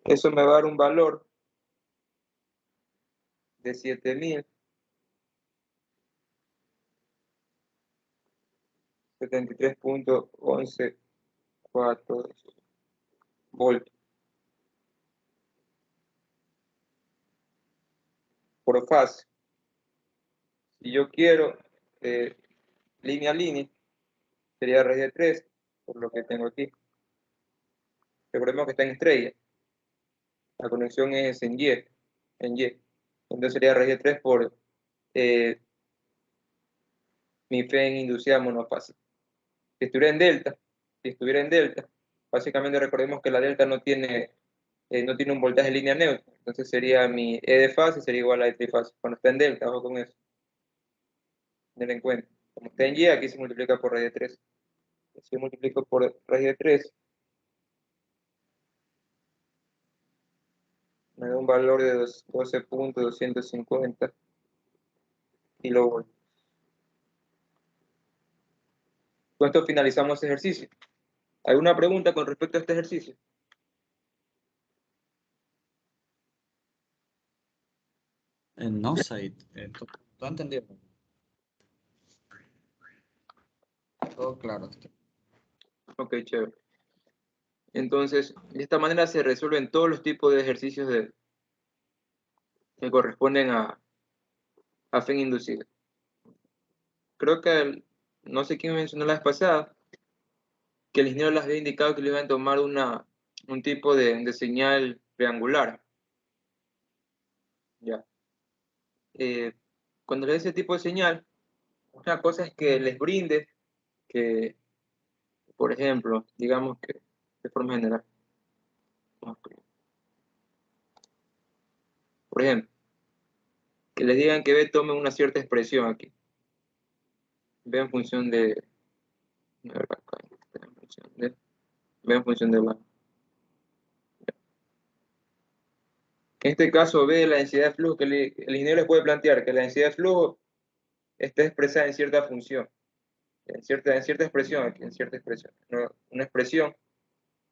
eso me va a dar un valor de 7073.1142 voltios por fase. Si yo quiero línea a línea, sería raíz de 3, por lo que tengo aquí. Recordemos que está en estrella. La conexión es en Y. Entonces sería raíz de 3 por mi fe en inducida monofásica. Si estuviera en delta, básicamente recordemos que la delta no tiene un voltaje en línea neutra. Entonces sería mi E de fase sería igual a E trifase. Cuando está en delta, ojo con eso. Tener en cuenta. Como está en Y, aquí se multiplica por raíz de 3. Si multiplico por raíz de 3, Me da un valor de 12.250 kilovoltios. Con esto finalizamos este ejercicio. ¿Alguna pregunta con respecto a este ejercicio? No, Said, ¿tú entendido? Todo claro. Ok, chévere. Entonces, de esta manera se resuelven todos los tipos de ejercicios que corresponden a fe inducida. Creo que no sé quién mencionó la vez pasada, que el ingeniero les había indicado que le iban a tomar un tipo de señal triangular. Ya. Cuando le dé ese tipo de señal, una cosa es que les brinde que, por ejemplo, digamos que de forma general, por ejemplo, que les digan que B tome una cierta expresión aquí. B en función de, B en función de, B en función de la. En este caso, B, la densidad de flujo, que el ingeniero les puede plantear que la densidad de flujo está expresada en cierta función, en cierta expresión, aquí, en cierta expresión. Una expresión,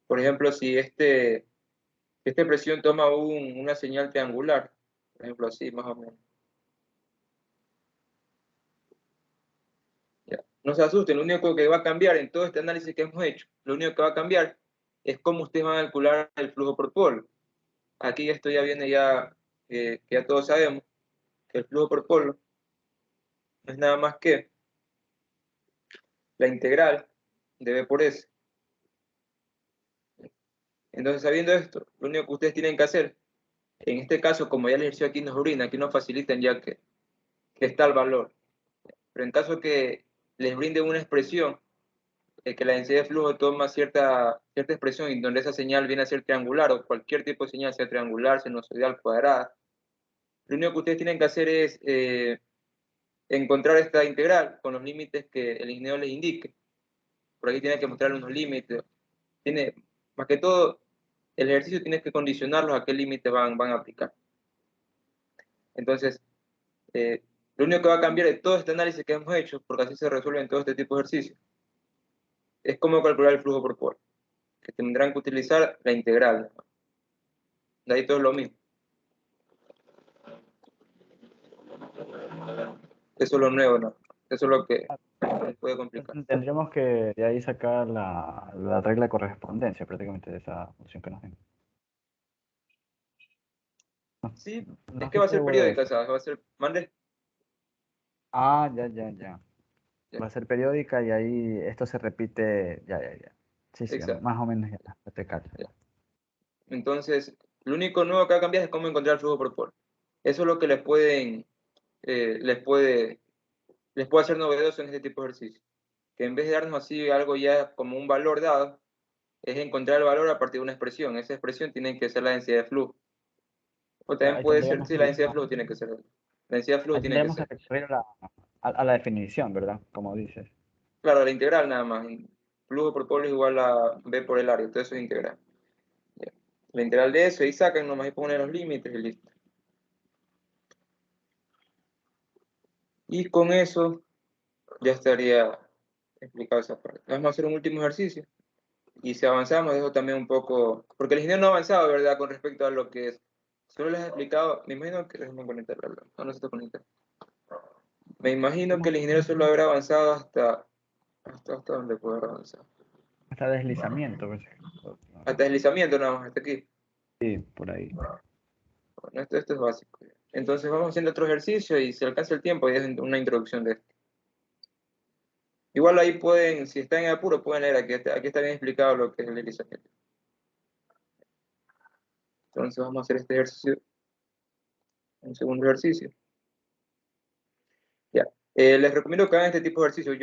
por ejemplo, si esta expresión toma una señal triangular, por ejemplo, así, más o menos. Ya. No se asusten, lo único que va a cambiar en todo este análisis que hemos hecho, lo único que va a cambiar es cómo ustedes van a calcular el flujo por polo. Aquí esto ya viene que ya todos sabemos, que el flujo por polo no es nada más que la integral de B por S. Entonces, sabiendo esto, lo único que ustedes tienen que hacer, en este caso, como ya el ejercicio aquí nos brinda, aquí nos facilitan ya que está el valor. Pero en caso que les brinde una expresión, que la densidad de flujo toma cierta expresión y donde esa señal viene a ser triangular o cualquier tipo de señal, sea triangular, sinusoidal, cuadrada, lo único que ustedes tienen que hacer es encontrar esta integral con los límites que el ingeniero les indique. Por aquí tiene que mostrarle unos límites. Más que todo, el ejercicio tiene que condicionarlos a qué límites van a aplicar. Entonces, lo único que va a cambiar de todo este análisis que hemos hecho, porque así se resuelven todo este tipo de ejercicios, es cómo calcular el flujo por polo, que tendrán que utilizar la integral. De ahí todo es lo mismo. Eso es lo nuevo, ¿no? Eso es lo que nos puede complicar. Tendríamos que de ahí sacar la regla de correspondencia prácticamente de esa función que nos den. Sí, No es que estoy va a ser seguro de periódica, eso. ¿sabes? Va a ser, mande. Ah, ya. Ya, Va a ser periódica y ahí esto se repite. Ya. Sí, exacto. más o menos ya te cacho. Ya. Entonces, lo único nuevo que va a cambiar es cómo encontrar el flujo por polo. Eso es lo que les puede hacer novedoso en este tipo de ejercicio. Que en vez de darnos así algo ya como un valor dado, es encontrar el valor a partir de una expresión. Esa expresión tiene que ser la densidad de flujo. O también Ahí puede ser, tendríamos sí, que la ir densidad de flujo tiene que ser. La densidad de flujo ahí tiene que tendríamos que ser. recurrir a la definición, ¿verdad? Como dices. Claro, la integral nada más. Flujo por polo es igual a B por el área. Todo eso es integral. Ya. La integral de eso, y sacan nomás y ponen los límites y listo. Y con eso ya estaría explicado esa parte. Vamos a hacer un último ejercicio. Y si avanzamos, dejo también un poco, porque el ingeniero no ha avanzado, ¿verdad? Con respecto a lo que es. Solo les he explicado, me imagino que, déjenme conectar, no se está conectando. Me imagino que el ingeniero solo habrá avanzado hasta donde puede haber avanzado. Hasta deslizamiento, pues. Hasta deslizamiento nada más, hasta aquí. Sí, por ahí. Bueno, esto es básico. Entonces vamos haciendo otro ejercicio y si alcanza el tiempo, y es una introducción de esto. Igual ahí pueden, si están en apuro, pueden leer, aquí está bien explicado lo que es el deslizamiento. Entonces vamos a hacer este ejercicio, un segundo ejercicio. Ya. Les recomiendo que hagan este tipo de ejercicio.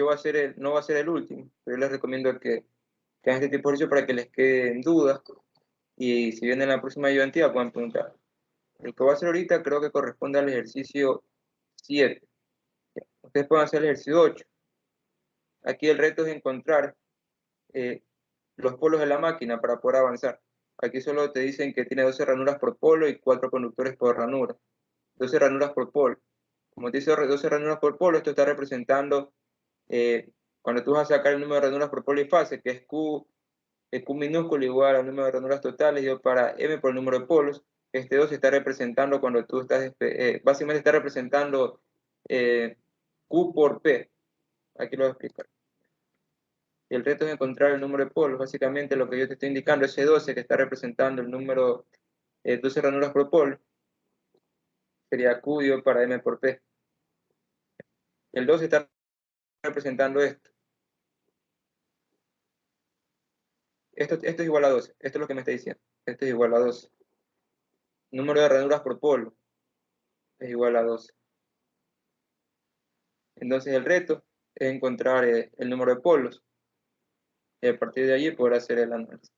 No va a ser el último, pero les recomiendo que hagan este tipo de ejercicio para que les queden dudas y si viene la próxima ayudantía puedan preguntar. El que voy a hacer ahorita creo que corresponde al ejercicio 7. Ustedes pueden hacer el ejercicio 8. Aquí el reto es encontrar los polos de la máquina para poder avanzar. Aquí solo te dicen que tiene 12 ranuras por polo y 4 conductores por ranura. 12 ranuras por polo. Como te dice 12 ranuras por polo, esto está representando, cuando tú vas a sacar el número de ranuras por polo y fase, que es Q minúsculo igual al número de ranuras totales, dividido para M por el número de polos. Este 2 está representando cuando tú estás, básicamente está representando Q por P. Aquí lo voy a explicar. Y el reto es encontrar el número de polos. Básicamente lo que yo te estoy indicando es C12, que está representando el número 12 ranuras por polo. Sería Q dividido para M por P. El 2 está representando esto. Esto es igual a 12. Esto es lo que me está diciendo. Esto es igual a 12. Número de ranuras por polo es igual a 12. Entonces el reto es encontrar el número de polos y a partir de allí poder hacer el análisis.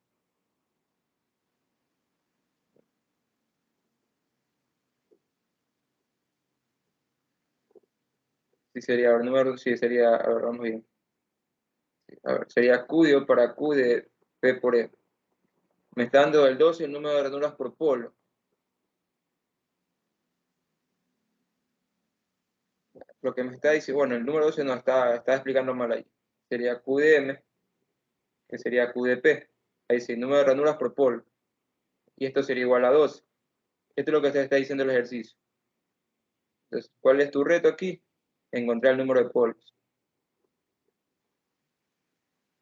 Sí sería, el número, sí sería, a ver, vamos bien. A ver, sería Q dividido para Q de P por E. Me está dando el 12 y el número de ranuras por polo. Lo que me está diciendo, bueno, el número 12 no está explicando mal ahí. Sería Q de M, que sería Q de P. Ahí sí, número de ranuras por polo. Y esto sería igual a 12. Esto es lo que se está diciendo el ejercicio. Entonces, ¿cuál es tu reto aquí? Encontrar el número de polos.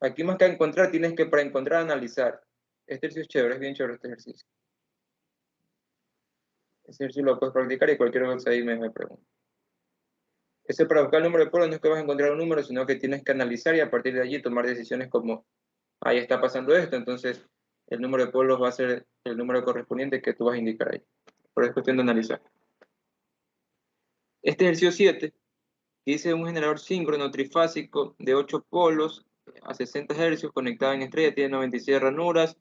Aquí más que encontrar, tienes que para encontrar, analizar. Este ejercicio es chévere, es bien chévere este ejercicio. Este ejercicio lo puedes practicar y cualquier cosa ahí me pregunta. Ese para buscar el número de polos no es que vas a encontrar un número, sino que tienes que analizar y a partir de allí tomar decisiones como, ahí está pasando esto, entonces el número de polos va a ser el número correspondiente que tú vas a indicar ahí. Pero es cuestión de analizar. Este ejercicio 7 dice un generador síncrono trifásico de 8 polos a 60 Hz conectado en estrella, tiene 96 ranuras,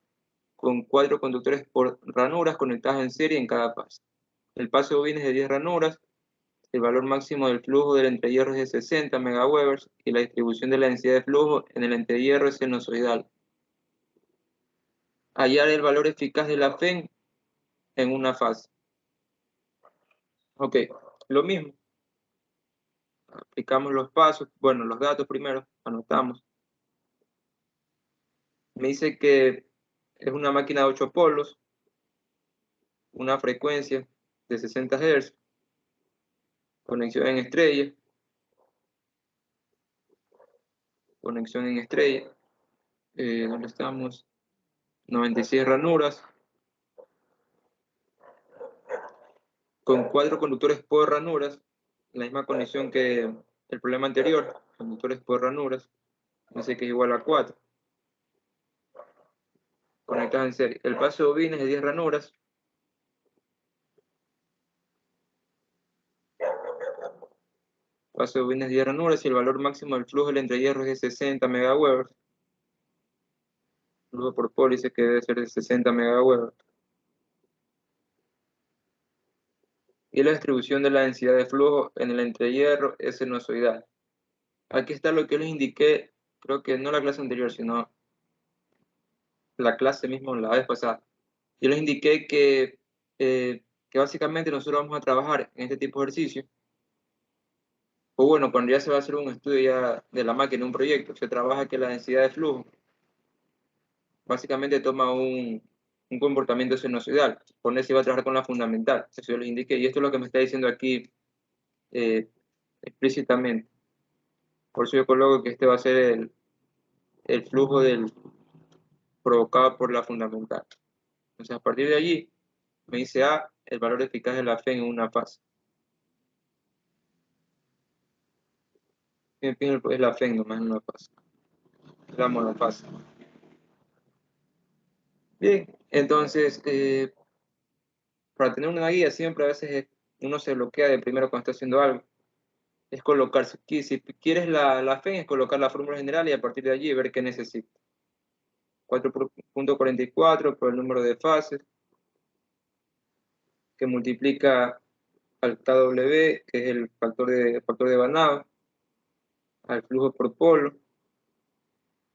con 4 conductores por ranuras conectadas en serie en cada paso. El paso de bobina es de 10 ranuras, el valor máximo del flujo del entrehierro es de 60 MW y la distribución de la densidad de flujo en el entrehierro es sinusoidal. Hallar el valor eficaz de la FEN en una fase. Ok, lo mismo. Aplicamos los pasos, bueno, los datos primero, anotamos. Me dice que es una máquina de 8 polos, una frecuencia de 60 Hz, conexión en estrella, ¿dónde estamos? 96 ranuras, con 4 conductores por ranuras, la misma conexión que el problema anterior, conductores por ranuras, dice que es igual a 4, conectadas en serie. El paso de bobina es de 10 ranuras, paso de bobina es 10 ranuras y el valor máximo del flujo del entrehierro es de 60 MW, flujo por polo dice que debe ser de 60 MW. Y la distribución de la densidad de flujo en el entrehierro es sinusoidal. Aquí está lo que les indiqué, creo que no la clase anterior, sino la clase misma la vez pasada. Yo les indiqué que básicamente nosotros vamos a trabajar en este tipo de ejercicio. O bueno, cuando ya se va a hacer un estudio ya de la máquina, un proyecto, se trabaja que la densidad de flujo básicamente toma un comportamiento sinusoidal. Por eso va a trabajar con la fundamental. Eso yo les indiqué. Y esto es lo que me está diciendo aquí explícitamente. Por eso yo coloco que este va a ser el flujo provocado por la fundamental. Entonces, a partir de allí, me dice A, el valor eficaz de la fe en una fase. Es la fe nomás en una fase. La monofase. Bien, entonces, para tener una guía, siempre a veces uno se bloquea de primero cuando está haciendo algo. Es colocar, si quieres la fe, es colocar la fórmula general y a partir de allí ver qué necesita. 4.44 por el número de fases, que multiplica al KW, que es el factor de Banach, al flujo por polo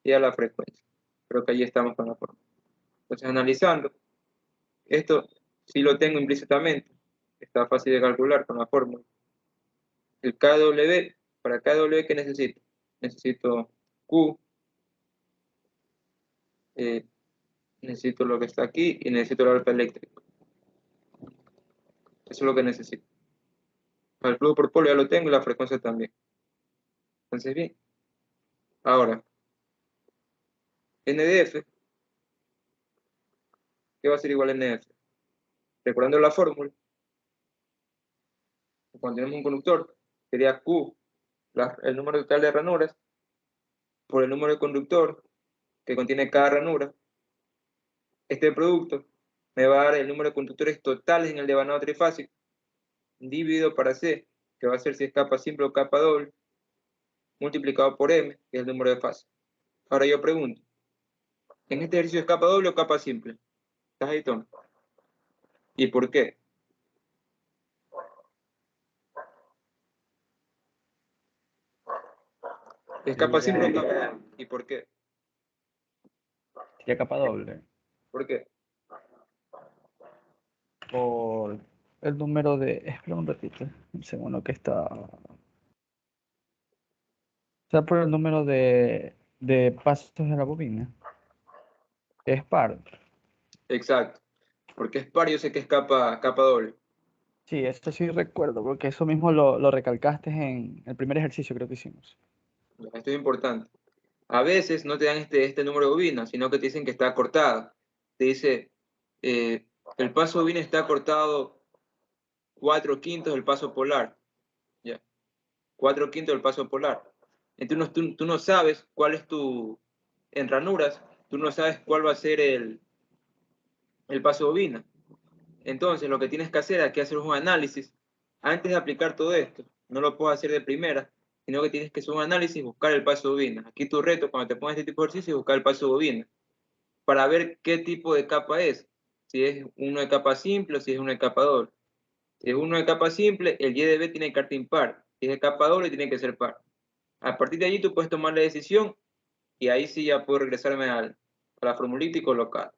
y a la frecuencia. Creo que allí estamos con la fórmula. Entonces, analizando, esto sí lo tengo implícitamente, está fácil de calcular con la fórmula. El KW, para KW, ¿qué necesito? Necesito Q, necesito lo que está aquí y necesito el alfa eléctrico. Eso es lo que necesito. El flujo por polo ya lo tengo y la frecuencia también. Entonces, bien. Ahora, NDF, ¿qué va a ser igual a NF? Recordando la fórmula, cuando tenemos un conductor, sería Q, el número total de ranuras, por el número de conductor que contiene cada ranura. Este producto me va a dar el número de conductores totales en el devanado trifásico, dividido para C, que va a ser si es capa simple o capa doble, multiplicado por M, que es el número de fase. Ahora yo pregunto, ¿en este ejercicio es capa doble o capa simple? ¿Estás ahí, Tom? ¿Y por qué? ¿Es capa simple o Sería, capa doble? ¿Y por qué? sería capa doble. ¿Por qué? Por el número de. Espera un ratito. Un segundo que está. O sea, por el número de pasos de la bobina. Es par. Exacto. Porque es par, yo sé que es capa doble. Sí, eso sí recuerdo, porque eso mismo lo recalcaste en el primer ejercicio, creo que hicimos. Esto es importante. A veces no te dan este número de bobina, sino que te dicen que está cortado. Te dice, eh, el paso bobina está cortado 4/5 del paso polar. ¿Ya? 4/5 del paso polar. Entonces tú no sabes cuál es en ranuras, tú no sabes cuál va a ser el paso bobina. Entonces lo que tienes que hacer es hacer un análisis antes de aplicar todo esto. No lo puedes hacer de primera, sino que tienes que hacer un análisis y buscar el paso bobina. Aquí tu reto cuando te pones este tipo de ejercicio es buscar el paso bobina para ver qué tipo de capa es. Si es uno de capa simple o si es uno de capa doble. Si es uno de capa simple, el Y de B tiene carta impar. Si es de capa doble, tiene que ser par. A partir de allí tú puedes tomar la decisión y ahí sí ya puedo regresarme a la formulita y colocar.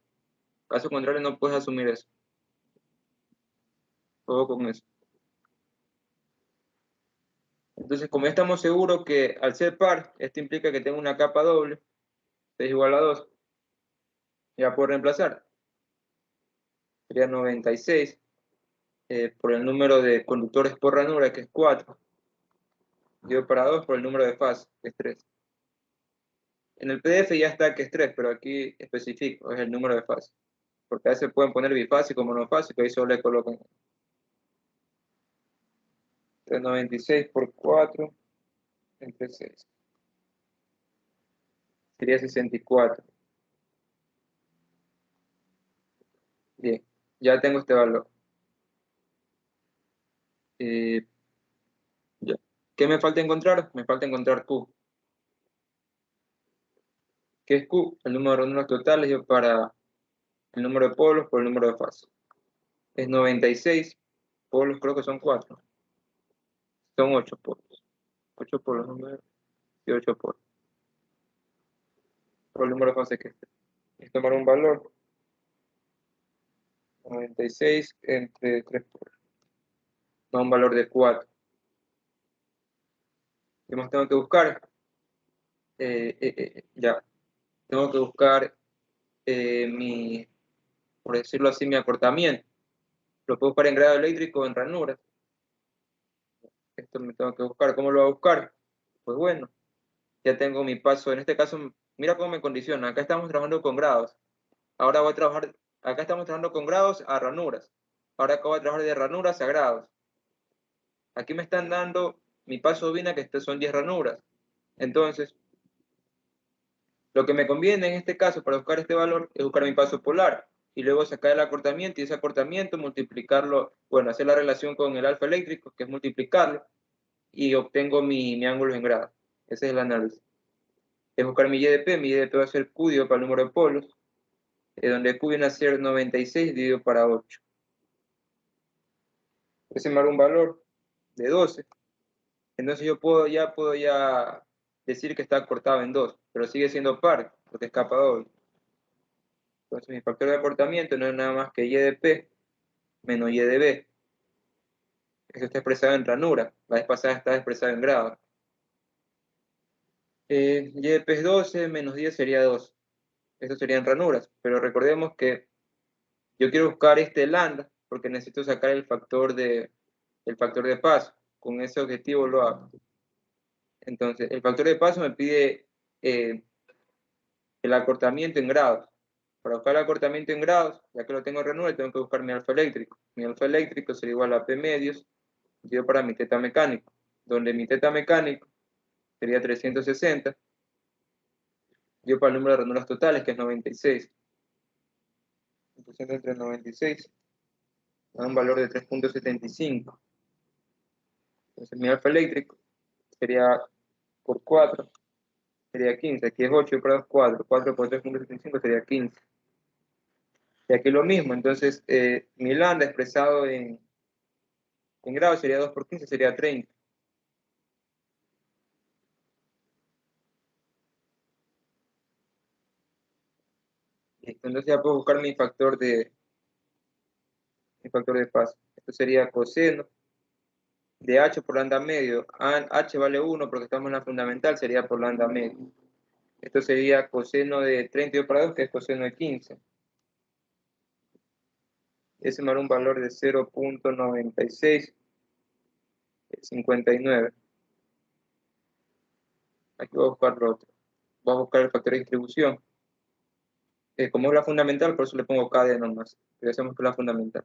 Caso contrario, no puedes asumir eso. Todo con eso. Entonces, como ya estamos seguros que al ser par, esto implica que tengo una capa doble, 6 igual a 2, ya puedo reemplazar. Sería 96 por el número de conductores por ranura, que es 4. Dividido para 2 por el número de fase, que es 3. En el PDF ya está que es 3, pero aquí especifico, es el número de fase. Porque a veces pueden poner bifásico o monofásico, ahí solo le colocan. Entonces 96 por 4 entre 6. Sería 64. Bien, ya tengo este valor. Eh, ya. ¿Qué me falta encontrar? Me falta encontrar Q. ¿Qué es Q? El número de ranuras totales yo para el número de polos por el número de fases. Es 96. Polos creo que son 4. Son 8 polos. 8 polos, número y 8 polos. Por el número de fases que esté. Es tomar un valor. 96 entre 3 polos. Da un valor de 4. ¿Qué más tengo que buscar? Ya. Tengo que buscar por decirlo así, mi acortamiento. Lo puedo buscar en grado eléctrico o en ranuras. Esto me tengo que buscar. ¿Cómo lo voy a buscar? Pues bueno, ya tengo mi paso. En este caso, mira cómo me condiciona. Acá estamos trabajando con grados. Ahora voy a trabajar, acá estamos trabajando con grados a ranuras. Ahora acá voy a trabajar de ranuras a grados. Aquí me están dando mi paso bobina, que son 10 ranuras. Entonces, lo que me conviene en este caso para buscar este valor es buscar mi paso polar y luego sacar el acortamiento y ese acortamiento multiplicarlo, bueno, hacer la relación con el alfa eléctrico, que es multiplicarlo, y obtengo mi ángulo en grado. Ese es el análisis. Es buscar mi YDP va a ser Q dividido para el número de polos, donde Q viene a ser 96 dividido para 8. Ese me da un valor de 12. Entonces yo puedo ya decir que está cortado en 2, pero sigue siendo par, porque es capa doble. Entonces mi factor de acortamiento no es nada más que y de P menos y de B. Eso está expresado en ranura. La vez pasada estaba expresado en grados. Y de P es 12 menos 10 sería 2. Eso serían ranuras. Pero recordemos que yo quiero buscar este lambda porque necesito sacar el factor de paso. Con ese objetivo lo hago. Entonces, el factor de paso me pide el acortamiento en grados. Para buscar el acortamiento en grados, ya que lo tengo en ranura, tengo que buscar mi alfa eléctrico. Mi alfa eléctrico sería igual a P medios, dividido para mi teta mecánico, donde mi teta mecánico sería 360, dividido para el número de ranuras totales, que es 96. 100 entre 96 da un valor de 3.75. Entonces mi alfa eléctrico sería por 4, sería 15. Aquí es 8 por 2, 4. 4 por 3.75 sería 15. Y aquí lo mismo, entonces mi lambda expresado en grados sería 2 por 15, sería 30. Entonces ya puedo buscar mi factor de paso. Esto sería coseno de h por lambda medio. H vale 1 porque estamos en la fundamental, sería por lambda medio. Esto sería coseno de 32 para 2, que es coseno de 15. Ese me da un valor de 0.9659. Aquí voy a buscar lo otro. Voy a buscar el factor de distribución. Como es la fundamental, por eso le pongo KD nomás. Pero hacemos que es la fundamental.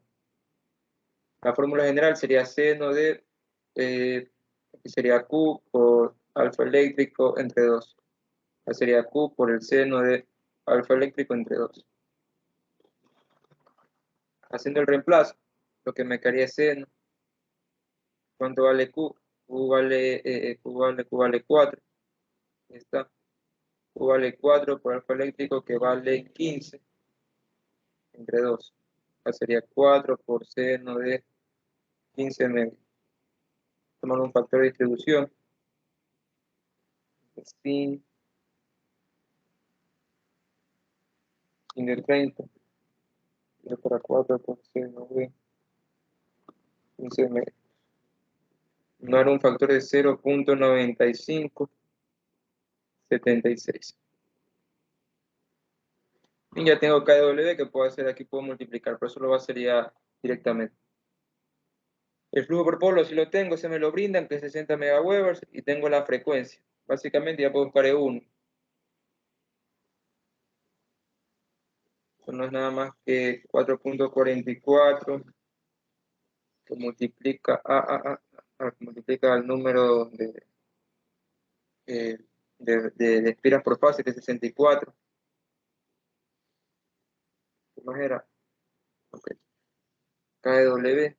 La fórmula general sería seno de, aquí sería Q por alfa eléctrico entre 2. Acá sería Q por el seno de alfa eléctrico entre 2. Haciendo el reemplazo, lo que me quedaría es seno. ¿Cuánto vale Q? Q vale 4. Ahí está. Q vale 4 por alfa eléctrico, que vale 15 entre 2. Acá sería 4 por seno de 15 medio. Tomando un factor de distribución. Sin de 30. Y para 4 por seno de 15 medio. No era un factor de 0.9576. Y ya tengo KW que puedo hacer aquí, puedo multiplicar, por eso lo va a hacer ya directamente. El flujo por polo, si lo tengo, se me lo brindan, que es 60 MWh, y tengo la frecuencia. Básicamente ya puedo buscar E1. Eso no es nada más que 4.44, que multiplica el número de espiras por fase, que es 64. ¿Qué más era? Okay. KW,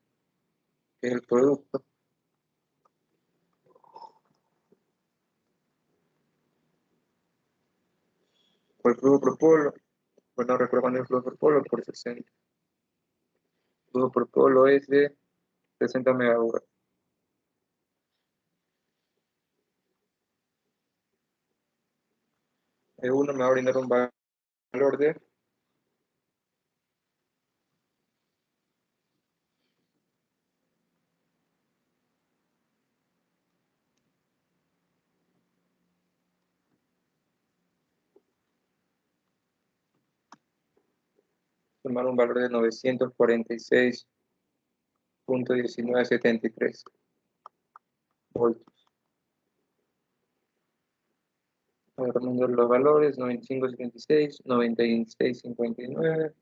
que es el producto. Por el flujo por polo, pues no recuerdo cuándo es el flujo por polo, por 60. El flujo por polo es de 60 MWh. E1 me va a brindar un valor de 946.1973 voltios. Agarrando los valores, 95.76, 96.59,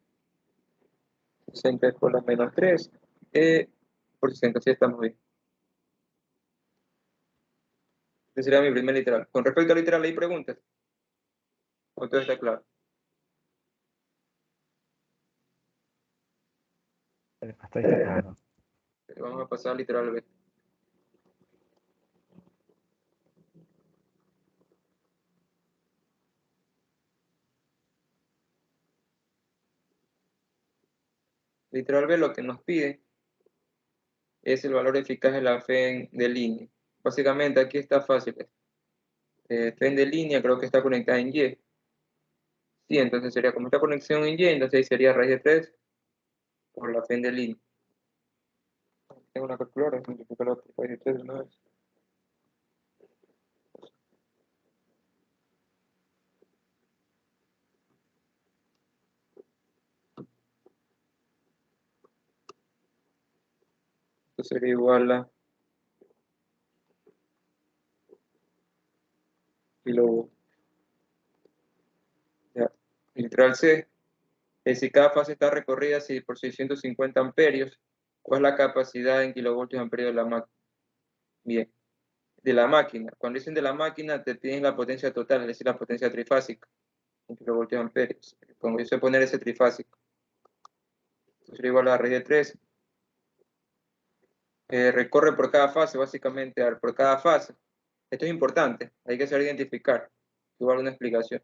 60 por la menos 3, por 60, así estamos bien. Ese sería mi primer literal. Con respecto al literal, ¿hay preguntas? ¿O todo está claro? Hasta ahí está claro. Vamos a pasar al literal B. Literal B lo que nos pide es el valor eficaz de la FEN de línea. Básicamente aquí está fácil. FEN de línea creo que está conectada en Y. Sí, entonces sería como esta conexión en Y, entonces ahí sería raíz de 3 por la fe de línea. Tengo una calculadora, simplificar la raíz de 3 de una vez. Esto sería igual a kilovoltios. Ya. Literal C. Si cada fase está recorrida por 650 amperios, ¿cuál es la capacidad en kilovoltios amperios de la máquina? Bien, de la máquina. Cuando dicen de la máquina, te piden la potencia total, es decir, la potencia trifásica en kilovoltios amperios. Como yo sé poner ese trifásico, esto sería igual a la raíz de 3. Recorre por cada fase, básicamente, por cada fase. Esto es importante, hay que saber identificar. Igual una explicación.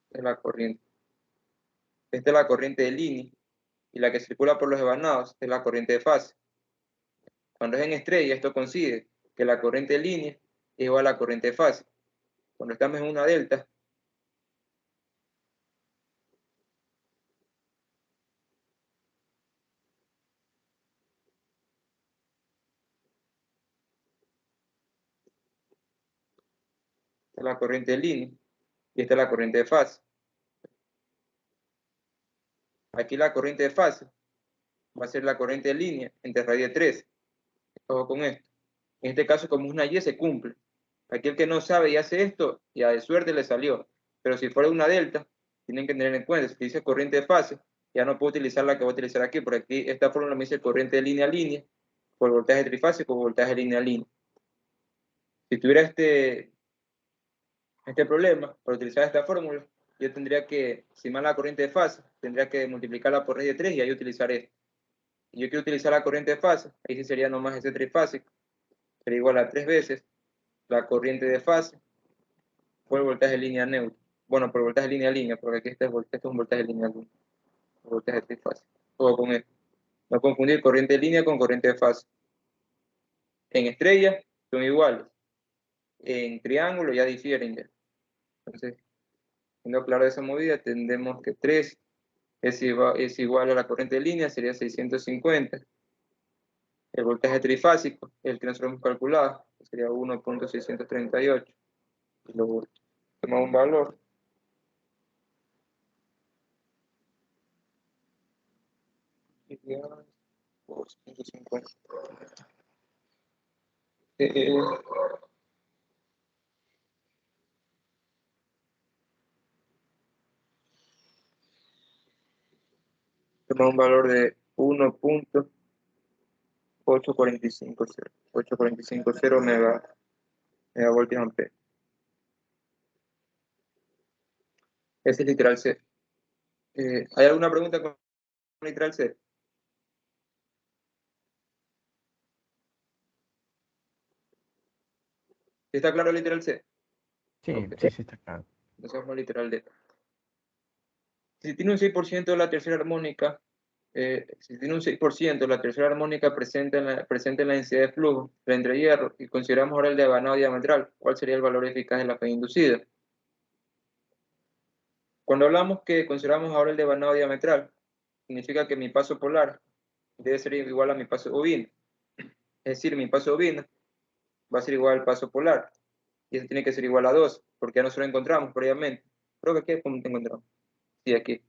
Esta es la corriente. Esta es la corriente de línea y la que circula por los evanados es la corriente de fase. Cuando es en estrella, esto coincide que la corriente de línea es igual a la corriente de fase. Cuando estamos en una delta, esta es la corriente de línea y esta es la corriente de fase. Aquí la corriente de fase va a ser la corriente de línea entre raíz de 3. Ojo con esto. En este caso, como es una Y, se cumple. Aquel que no sabe y hace esto, ya de suerte le salió. Pero si fuera una delta, tienen que tener en cuenta, si dice corriente de fase, ya no puedo utilizar la que voy a utilizar aquí, porque aquí esta fórmula me dice corriente de línea a línea, por voltaje trifásico, voltaje línea a línea. Si tuviera este problema, para utilizar esta fórmula, yo tendría que, si más la corriente de fase, tendría que multiplicarla por raíz de 3 y ahí utilizar esto. Y yo quiero utilizar la corriente de fase, ahí sí sería nomás ese trifásico, sería igual a 3 veces la corriente de fase por el voltaje de línea neutro. Bueno, por voltaje de línea a línea, porque aquí este es un voltaje de línea a línea, voltaje trifásico. Todo con esto. No confundir corriente de línea con corriente de fase. En estrella son iguales. En triángulo ya difieren ya. Entonces, siendo claro esa movida, tendremos que 3 es igual a la corriente de línea, sería 650. El voltaje trifásico, el que nosotros hemos calculado, sería 1.638 kilovoltios. Tomamos un valor. Por 150. Toma un valor de 1.8450 megavoltios ampere. Ese es literal C. ¿Hay alguna pregunta con literal C? ¿Está claro el literal C? Sí, Okay. sí, sí, está claro. Entonces vamos a literal D. Si tiene un 6% de la tercera armónica, si tiene un 6% la tercera armónica presente en la densidad de flujo entre hierro y consideramos ahora el devanado diametral, ¿cuál sería el valor eficaz de la fe inducida? Cuando hablamos que consideramos ahora el devanado diametral, significa que mi paso polar debe ser igual a mi paso bovino. Es decir, mi paso bovino va a ser igual al paso polar. Y eso tiene que ser igual a 2, porque ya nosotros lo encontramos previamente. Creo que aquí es como te encontramos. Sí, aquí.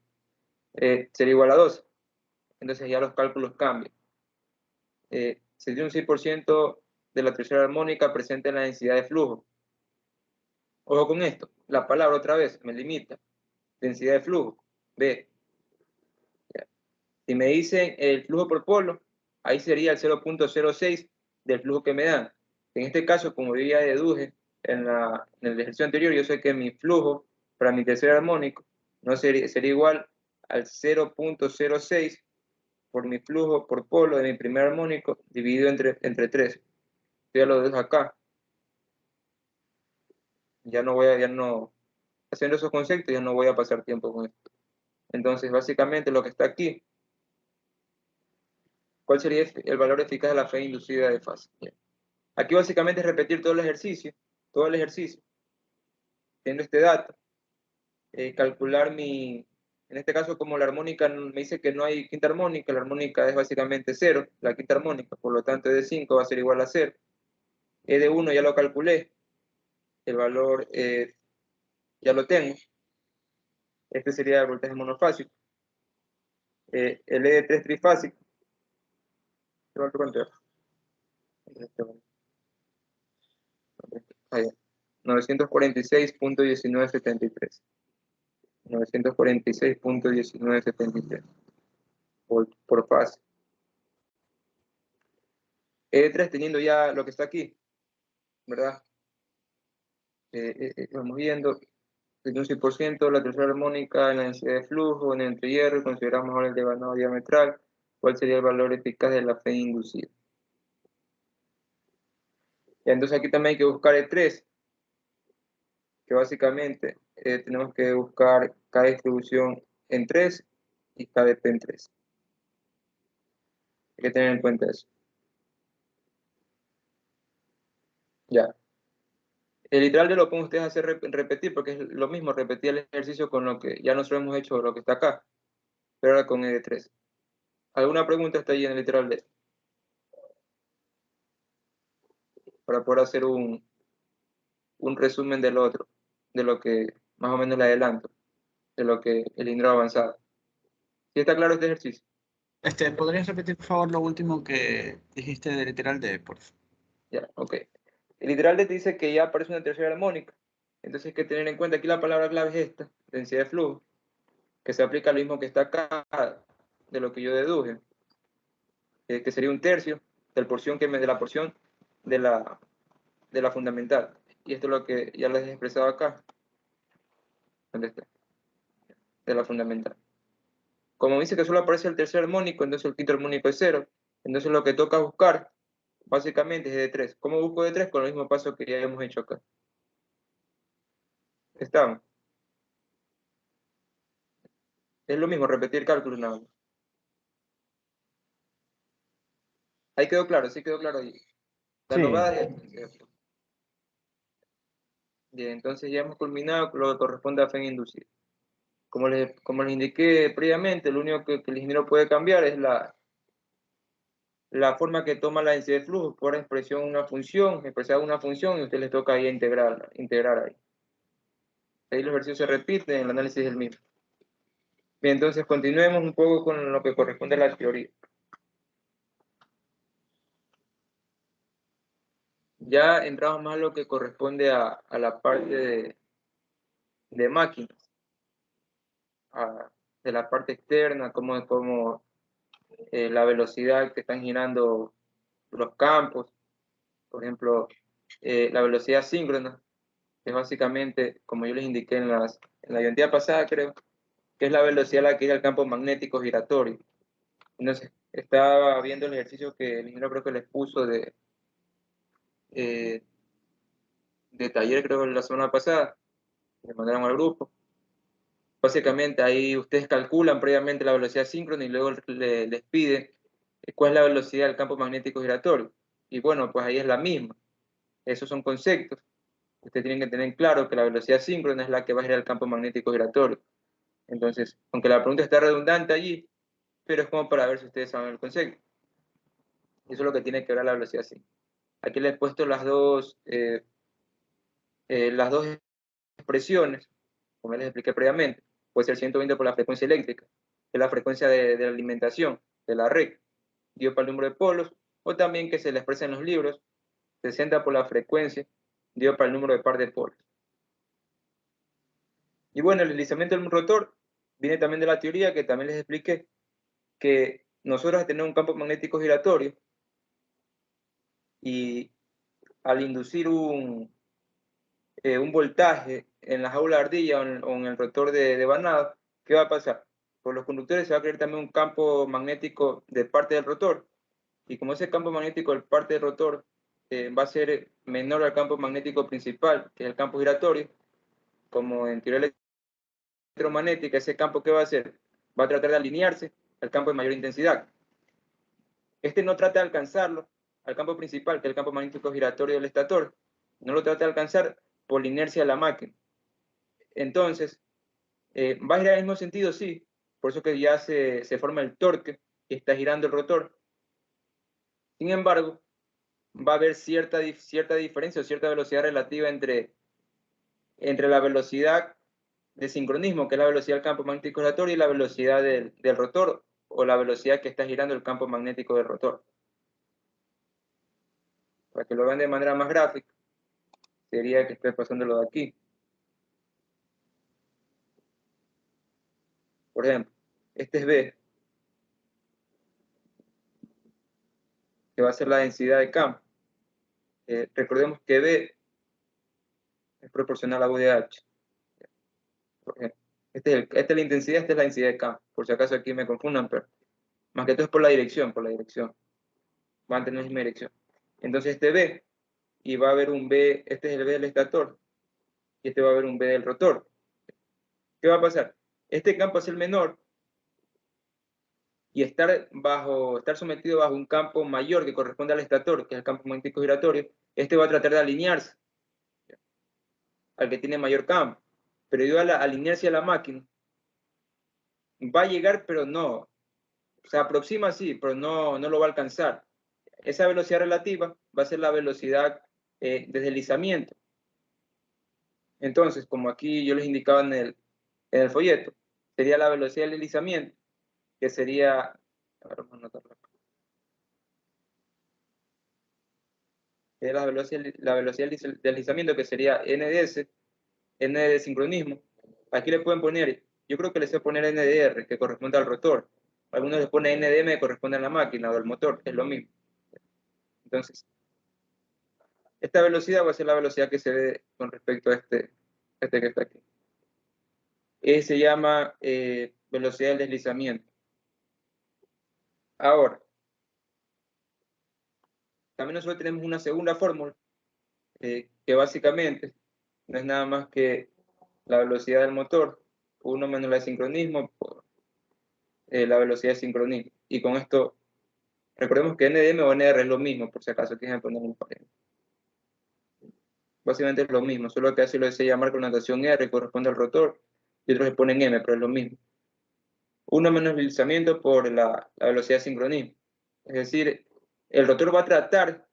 Sería igual a 2. Entonces ya los cálculos cambian. Se tiene un 6% de la tercera armónica presente en la densidad de flujo. Ojo con esto. La palabra otra vez me limita. Densidad de flujo. B. Si me dicen el flujo por polo, ahí sería el 0.06 del flujo que me dan. En este caso, como yo ya deduje en el ejercicio anterior, yo sé que mi flujo para mi tercer armónico no sería igual al 0.06 por mi flujo por polo de mi primer armónico dividido entre 3. Yo ya lo dejo acá. Ya no, haciendo esos conceptos, ya no voy a pasar tiempo con esto. Entonces, básicamente lo que está aquí, ¿cuál sería el valor eficaz de la fe inducida de fase? Aquí básicamente es repetir todo el ejercicio, teniendo este dato, calcular en este caso como la armónica me dice que no hay quinta armónica, la armónica es básicamente 0, la quinta armónica, por lo tanto E de 5 va a ser igual a 0. E de 1 ya lo calculé, el valor ya lo tengo. Este sería el voltaje monofásico. El E de 3 trifásico. ¿Cuánto es? 946.1973. 946.1973 por fase. E de 3 teniendo ya lo que está aquí, ¿verdad? Vamos viendo el 11%, la tercera armónica en la densidad de flujo, en el entrehierro, consideramos ahora el devanado diametral, ¿cuál sería el valor eficaz de la fe inducida? Y entonces aquí también hay que buscar E3, que básicamente tenemos que buscar cada distribución en 3 y KdP en 3. Hay que tener en cuenta eso. Ya. El literal de lo que ustedes hacer repetir, porque es lo mismo, repetir el ejercicio con lo que ya nosotros hemos hecho, lo que está acá, pero ahora con E de 3. ¿Alguna pregunta está ahí en el literal de? Para poder hacer un resumen del otro, de lo que más o menos le adelanto, de lo que el INDRA avanzado. ¿Sí está claro este ejercicio? ¿Podrías repetir, por favor, lo último que dijiste de literal de, por favor? Ya, ok. El literal de te dice que ya aparece una tercera armónica. Entonces hay que tener en cuenta aquí la palabra clave es esta, densidad de flujo, que se aplica lo mismo que está acá, de lo que yo deduje, que sería un tercio de la porción de la fundamental. Y esto es lo que ya les he expresado acá. ¿Dónde está? De la fundamental. Como dice que solo aparece el tercer armónico, entonces el quinto armónico es 0. Entonces lo que toca buscar, básicamente, es de 3. ¿Cómo busco de 3? Con el mismo paso que ya hemos hecho acá. Estamos. Es lo mismo, repetir cálculos nada más. Ahí quedó claro, sí quedó claro ahí. La Sí. novada bien, entonces ya hemos culminado con lo que corresponde a fe inducida. Como les indiqué previamente, lo único que el ingeniero puede cambiar es la forma que toma la densidad de flujo por expresión una función, expresar una función y a usted les toca ahí integrar ahí. Ahí los ejercicios se repiten, el análisis es el mismo. Bien, entonces continuemos un poco con lo que corresponde a la teoría. Ya entramos más a lo que corresponde a la parte de máquinas, de la parte externa, como la velocidad que están girando los campos, por ejemplo, la velocidad síncrona, que es básicamente, como yo les indiqué en la diapositiva pasada, creo, que es la velocidad a la que gira el campo magnético giratorio. Entonces, estaba viendo el ejercicio que el ingeniero creo que les puso eh, de taller, creo, la semana pasada, le mandaron al grupo. Básicamente ahí ustedes calculan previamente la velocidad síncrona y luego les piden cuál es la velocidad del campo magnético giratorio. Y bueno, pues ahí es la misma. Esos son conceptos. Ustedes tienen que tener claro que la velocidad síncrona es la que va a girar el campo magnético giratorio. Entonces, aunque la pregunta está redundante allí, pero es como para ver si ustedes saben el concepto. Eso es lo que tiene que ver la velocidad síncrona. Aquí les he puesto las dos expresiones, como les expliqué previamente. Puede ser 120 por la frecuencia eléctrica, que es la frecuencia de la alimentación de la red, dio para el número de polos, o también que se le expresa en los libros, 60 por la frecuencia, dio para el número de par de polos. Y bueno, el deslizamiento del rotor viene también de la teoría que también les expliqué, que nosotros al tener un campo magnético giratorio y al inducir un voltaje en la jaula de ardilla o en el rotor de vanado, ¿qué va a pasar? Por los conductores se va a crear también un campo magnético de parte del rotor, y como ese campo magnético de parte del rotor va a ser menor al campo magnético principal, que es el campo giratorio, como en teoría electromagnética, ese campo ¿qué va a hacer? Va a tratar de alinearse al campo de mayor intensidad. Este no trata de alcanzarlo, al campo principal, que es el campo magnético giratorio del estator. No lo trata de alcanzar por la inercia de la máquina. Entonces, va a girar en el mismo sentido, sí. Por eso que ya se forma el torque y está girando el rotor. Sin embargo, va a haber cierta diferencia o cierta velocidad relativa entre la velocidad de sincronismo, que es la velocidad del campo magnético giratorio, y la velocidad del rotor, o la velocidad que está girando el campo magnético del rotor. Para que lo vean de manera más gráfica, sería que estoy pasándolo de aquí. Por ejemplo, este es B, que va a ser la densidad de campo. Recordemos que B es proporcional a U de H. Por ejemplo, esta es la intensidad, esta es la densidad de campo. Por si acaso aquí me confundan, pero más que todo es por la dirección, Van a tener la misma dirección. Entonces este B, y va a haber un B, este es el B del estator, y este va a haber un B del rotor. ¿Qué va a pasar? Este campo es el menor, y estar sometido bajo un campo mayor que corresponde al estator, que es el campo magnético giratorio, este va a tratar de alinearse al que tiene mayor campo. Pero debido a la inercia de la máquina, va a llegar, pero no. Se aproxima, sí, pero no lo va a alcanzar. Esa velocidad relativa va a ser la velocidad de deslizamiento. Entonces, como aquí yo les indicaba en el folleto, sería la velocidad de deslizamiento, que sería, a ver, vamos a anotarlo acá. La velocidad de deslizamiento, que sería NDS, N de sincronismo. Aquí le pueden poner, yo creo que les voy a poner NDR, que corresponde al rotor. Algunos les ponen NDM, que corresponde a la máquina o al motor, que es lo mismo. Entonces, esta velocidad va a ser la velocidad que se ve con respecto a este que está aquí. Se llama velocidad del deslizamiento. Ahora, también nosotros tenemos una segunda fórmula, que básicamente no es nada más que la velocidad del motor, 1 menos la de sincronismo por la velocidad de sincronismo. Y con esto, recordemos que NDM o NR es lo mismo, por si acaso quieren poner un par. Básicamente es lo mismo, solo que así lo desea llamar con notación R, corresponde al rotor, y otros le ponen M, pero es lo mismo. 1 menos el deslizamiento por la velocidad de sincronismo. Es decir, el rotor va a tratar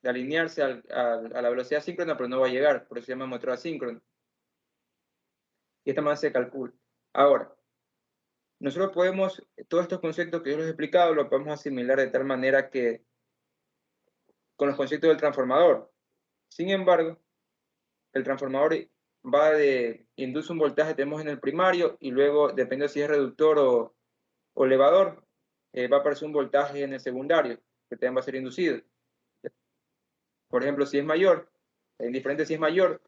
de alinearse a la velocidad síncrona, pero no va a llegar, por eso se llama motor asíncrono. Y esta manera se calcula. Ahora, nosotros podemos, todos estos conceptos que yo les he explicado, los podemos asimilar de tal manera que con los conceptos del transformador. Sin embargo, el transformador induce un voltaje, tenemos en el primario, y luego, depende si es reductor o elevador, va a aparecer un voltaje en el secundario, que también va a ser inducido. Por ejemplo, si es mayor, indiferente si es mayor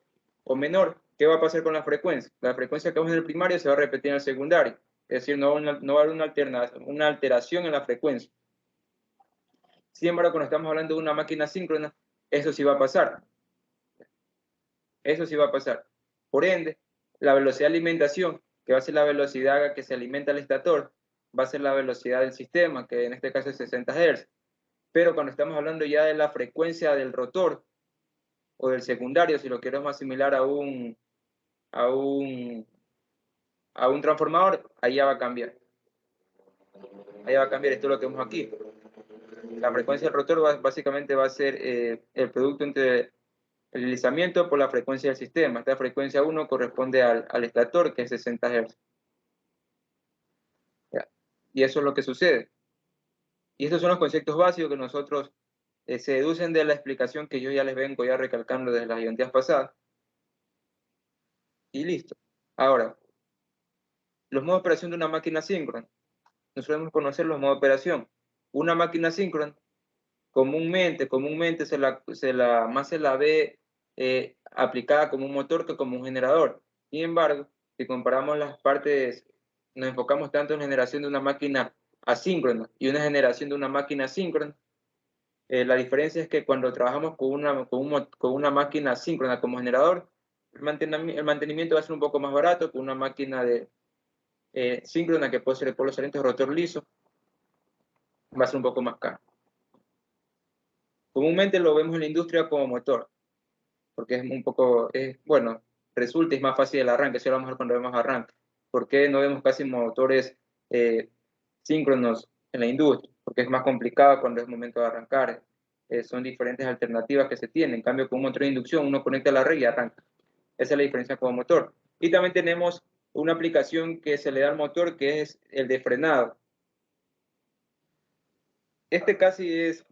o menor, ¿qué va a pasar con la frecuencia? La frecuencia que vemos en el primario se va a repetir en el secundario. Es decir, no va a haber una alteración en la frecuencia. Sin embargo, cuando estamos hablando de una máquina síncrona, eso sí va a pasar. Eso sí va a pasar. Por ende, la velocidad de alimentación, que va a ser la velocidad a que se alimenta el estator, va a ser la velocidad del sistema, que en este caso es 60 Hz. Pero cuando estamos hablando ya de la frecuencia del rotor o del secundario, si lo queremos asimilar a un transformador, ahí ya va a cambiar. Ahí va a cambiar, esto es lo que vemos aquí. La frecuencia del rotor básicamente va a ser el producto entre el deslizamiento por la frecuencia del sistema. Esta frecuencia 1 corresponde al estator, que es 60 Hz. Y eso es lo que sucede. Y estos son los conceptos básicos que nosotros se deducen de la explicación que yo ya les vengo ya recalcando desde las ideas pasadas. Y listo. Ahora, los modos de operación de una máquina síncrona. Nosotros debemos conocer los modos de operación. Una máquina síncrona, comúnmente más se la ve aplicada como un motor que como un generador. Sin embargo, si comparamos las partes, nos enfocamos tanto en la generación de una máquina asíncrona y una generación de una máquina síncrona, la diferencia es que cuando trabajamos con una máquina síncrona como generador, el mantenimiento va a ser un poco más barato que una máquina síncrona, que puede ser de polos salientes o rotor liso, va a ser un poco más caro. Comúnmente lo vemos en la industria como motor, porque es un poco, bueno, resulta y es más fácil el arranque, eso es lo mejor cuando vemos arranque. ¿Por qué no vemos casi motores síncronos en la industria? Porque es más complicado cuando es momento de arrancar. Son diferentes alternativas que se tienen. En cambio, con un motor de inducción, uno conecta la red y arranca. Esa es la diferencia con motor. Y también tenemos una aplicación que se le da al motor, que es el de frenado. Este casi es,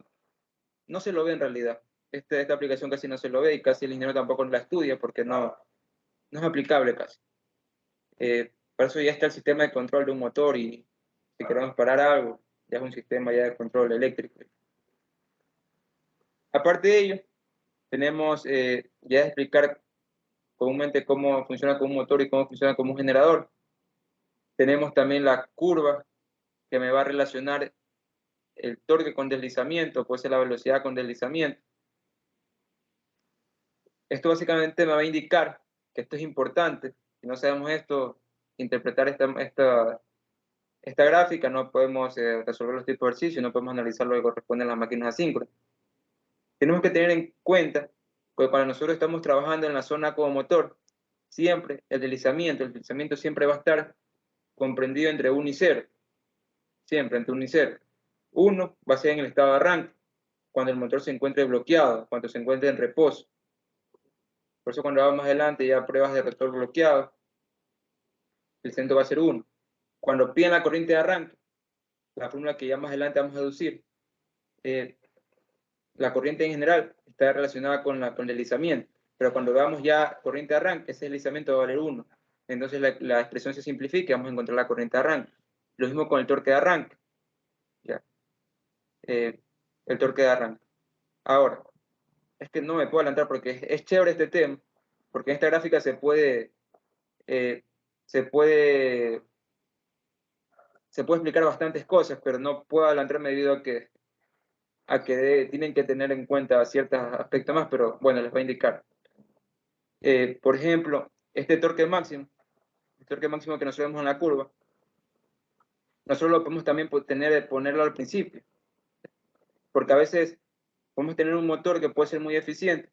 no se lo ve en realidad. Esta aplicación casi no se lo ve y casi el ingeniero tampoco la estudia porque no es aplicable casi. Por eso ya está el sistema de control de un motor y si queremos parar algo, ya es un sistema ya de control eléctrico. Aparte de ello, tenemos ya de explicar comúnmente cómo funciona con un motor y cómo funciona como un generador. Tenemos también la curva que me va a relacionar el torque con deslizamiento, puede ser la velocidad con deslizamiento. Esto básicamente me va a indicar que esto es importante. Si no sabemos esto, interpretar esta gráfica, no podemos resolver los tipos de ejercicios, no podemos analizar lo que corresponde a las máquinas asíncronas. Tenemos que tener en cuenta que para nosotros estamos trabajando en la zona como motor, siempre el deslizamiento siempre va a estar comprendido entre 1 y 0, siempre entre 1 y 0. 1 va a ser en el estado de arranque, cuando el motor se encuentre bloqueado, cuando se encuentre en reposo. Por eso cuando vamos más adelante ya pruebas de rotor bloqueado, el centro va a ser 1. Cuando piden la corriente de arranque, la fórmula que ya más adelante vamos a deducir, la corriente en general está relacionada con el deslizamiento, pero cuando veamos ya corriente de arranque, ese deslizamiento va a valer 1. Entonces la expresión se simplifica y vamos a encontrar la corriente de arranque. Lo mismo con el torque de arranque. ¿Ya? El torque de arranque. Ahora, es que no me puedo adelantar porque es chévere este tema, porque en esta gráfica se puede explicar bastantes cosas, pero no puedo adelantarme debido a que tienen que tener en cuenta ciertos aspectos más, pero bueno, les voy a indicar. Por ejemplo, este torque máximo, el torque máximo que nosotros vemos en la curva, nosotros lo podemos también ponerlo al principio, porque a veces podemos tener un motor que puede ser muy eficiente,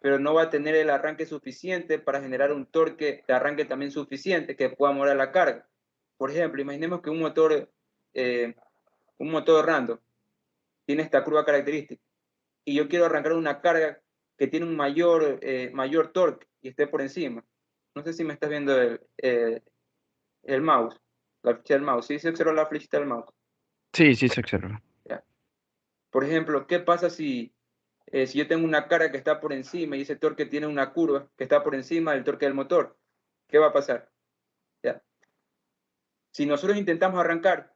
pero no va a tener el arranque suficiente para generar un torque de arranque también suficiente que pueda mover la carga. Por ejemplo, imaginemos que un motor random tiene esta curva característica y yo quiero arrancar una carga que tiene un mayor torque y esté por encima. No sé si me estás viendo el mouse, la ficha del mouse. ¿Sí se observa la flechita del mouse? Sí, sí se observa. ¿Ya? Por ejemplo, ¿qué pasa si yo tengo una carga que está por encima y ese torque tiene una curva que está por encima del torque del motor? ¿Qué va a pasar? ¿Ya? Si nosotros intentamos arrancar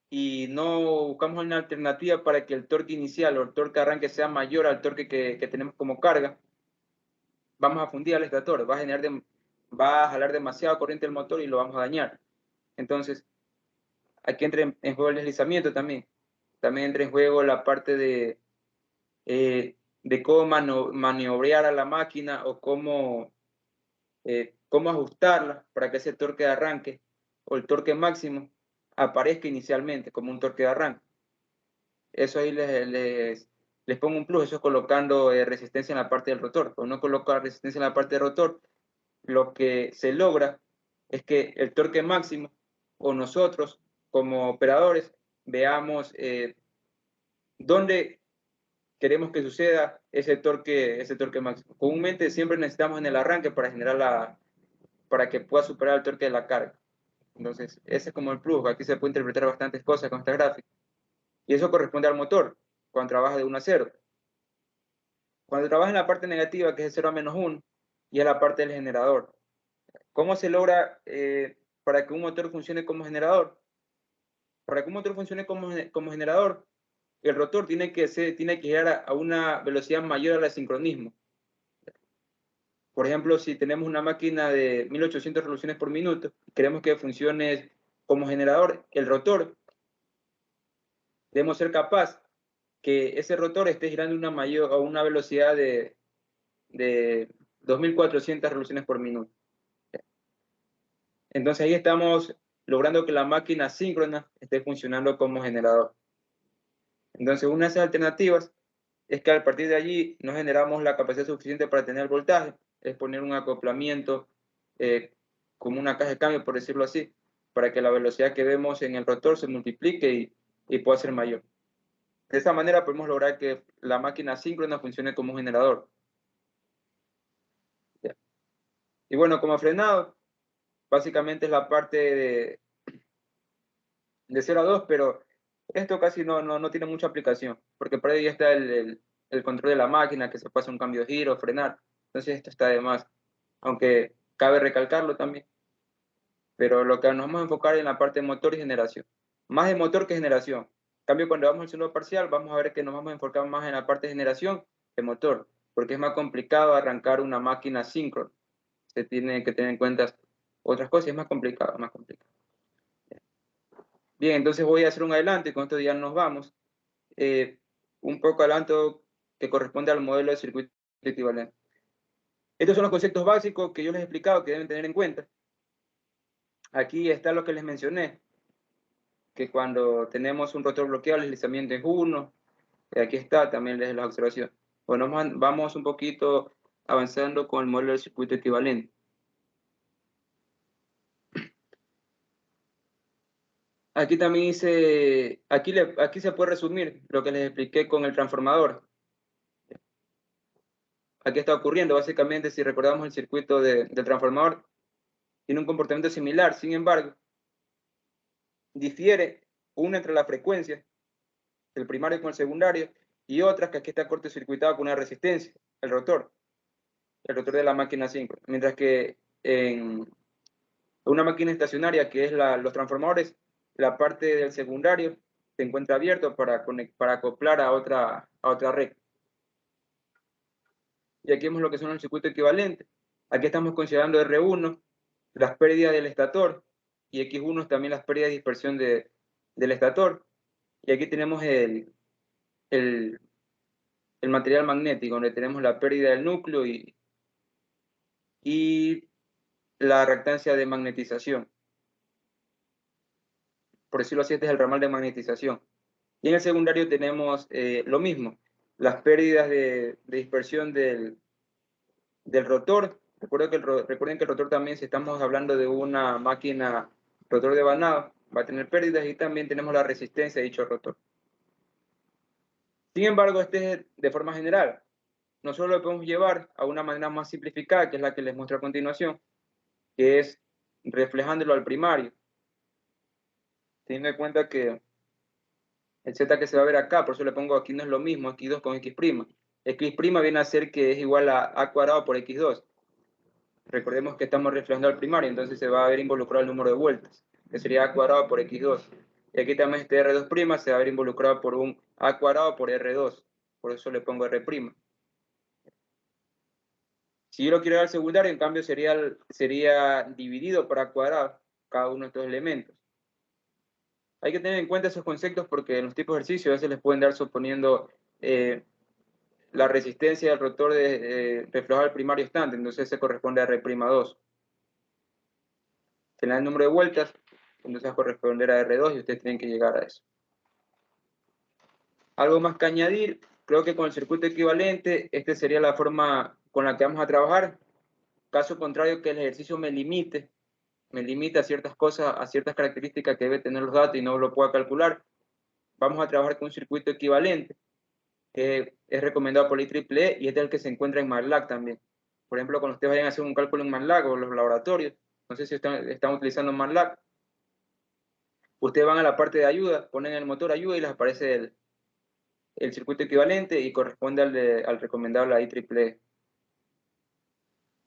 y no buscamos una alternativa para que el torque inicial o el torque de arranque sea mayor al torque que tenemos como carga, vamos a fundir al estator, va a jalar demasiada corriente el motor y lo vamos a dañar. Entonces, aquí entra en juego el deslizamiento también. También entra en juego la parte de cómo maniobrar a la máquina o cómo ajustarla para que ese torque de arranque o el torque máximo aparezca inicialmente como un torque de arranque. Eso ahí les pongo un plus, eso es colocando resistencia en la parte del rotor. Cuando uno coloca resistencia en la parte del rotor, lo que se logra es que el torque máximo o nosotros como operadores veamos dónde queremos que suceda ese torque máximo. Comúnmente siempre necesitamos en el arranque para que pueda superar el torque de la carga. Entonces, ese es como el plus. Aquí se puede interpretar bastantes cosas con esta gráfica. Y eso corresponde al motor, cuando trabaja de 1 a 0. Cuando trabaja en la parte negativa, que es de 0 a -1, y es la parte del generador. ¿Cómo se logra para que un motor funcione como generador? Para que un motor funcione como generador, el rotor tiene que llegar a una velocidad mayor al asincronismo. Por ejemplo, si tenemos una máquina de 1800 revoluciones por minuto, queremos que funcione como generador, el rotor, debemos ser capaz que ese rotor esté girando a una velocidad de 2400 revoluciones por minuto. Entonces ahí estamos logrando que la máquina síncrona esté funcionando como generador. Entonces una de esas alternativas es que a partir de allí no generamos la capacidad suficiente para tener el voltaje, es poner un acoplamiento como una caja de cambio, por decirlo así, para que la velocidad que vemos en el rotor se multiplique y pueda ser mayor. De esa manera podemos lograr que la máquina síncrona funcione como un generador. ¿Ya? Y bueno, como frenado, básicamente es la parte de 0 a 2, pero esto casi no tiene mucha aplicación, porque por ahí ya está el control de la máquina, que se pasa un cambio de giro, frenar. Entonces esto está de más, aunque cabe recalcarlo también. Pero lo que nos vamos a enfocar en la parte de motor y generación. Más de motor que generación. En cambio, cuando vamos al ciclo parcial, vamos a ver que nos vamos a enfocar más en la parte de generación que motor, porque es más complicado arrancar una máquina síncrona. Se tiene que tener en cuenta otras cosas, es más complicado, más complicado. Bien, entonces voy a hacer un adelanto y con esto ya nos vamos. Un poco adelanto que corresponde al modelo de circuito equivalente. Estos son los conceptos básicos que yo les he explicado que deben tener en cuenta. Aquí está lo que les mencioné, que cuando tenemos un rotor bloqueado, el deslizamiento es 1. Aquí está también la observación. Bueno, vamos un poquito avanzando con el modelo de circuito equivalente. Aquí también dice, aquí se puede resumir lo que les expliqué con el transformador. Aquí está ocurriendo, básicamente, si recordamos el circuito del transformador, tiene un comportamiento similar, sin embargo, difiere una entre la frecuencia del primario con el secundario y otra que aquí está cortocircuitado con una resistencia, el rotor de la máquina síncrona. Mientras que en una máquina estacionaria, que es los transformadores, la parte del secundario se encuentra abierto para acoplar a otra red. Y aquí vemos lo que son el circuito equivalente. Aquí estamos considerando R1, las pérdidas del estator, y X1 también las pérdidas de dispersión del estator. Y aquí tenemos el material magnético, donde tenemos la pérdida del núcleo y la reactancia de magnetización. Por decirlo así, este es el ramal de magnetización. Y en el secundario tenemos lo mismo, las pérdidas de dispersión del rotor. Recuerden que el rotor también, si estamos hablando de una máquina rotor de vanado, va a tener pérdidas, y también tenemos la resistencia de dicho rotor. Sin embargo, este es de forma general. Nosotros lo podemos llevar a una manera más simplificada, que es la que les muestro a continuación, que es reflejándolo al primario. Teniendo en cuenta que el z que se va a ver acá, por eso le pongo aquí no es lo mismo, x2 con x'. X' viene a ser que es igual a a cuadrado por x2. Recordemos que estamos reflejando al primario, entonces se va a ver involucrado el número de vueltas, que sería a cuadrado por x2. Y aquí también este R2' se va a ver involucrado por un a cuadrado por R2. Por eso le pongo R'. Si yo lo quiero dar al secundario, en cambio sería dividido por a cuadrado cada uno de estos elementos. Hay que tener en cuenta esos conceptos porque en los tipos de ejercicios a veces les pueden dar suponiendo la resistencia del rotor reflejado al primario estante, entonces se corresponde a R'2. Se le da el número de vueltas, entonces va a corresponder a R2 y ustedes tienen que llegar a eso. Algo más que añadir, creo que con el circuito equivalente, esta sería la forma con la que vamos a trabajar. Caso contrario, que el ejercicio me limite a ciertas cosas, a ciertas características que debe tener los datos y no lo pueda calcular, vamos a trabajar con un circuito equivalente, que es recomendado por el IEEE y este es el que se encuentra en MATLAB también. Por ejemplo, cuando ustedes vayan a hacer un cálculo en MATLAB o los laboratorios, no sé si están utilizando MATLAB, ustedes van a la parte de ayuda, ponen el motor ayuda y les aparece el circuito equivalente y corresponde al recomendado de la IEEE.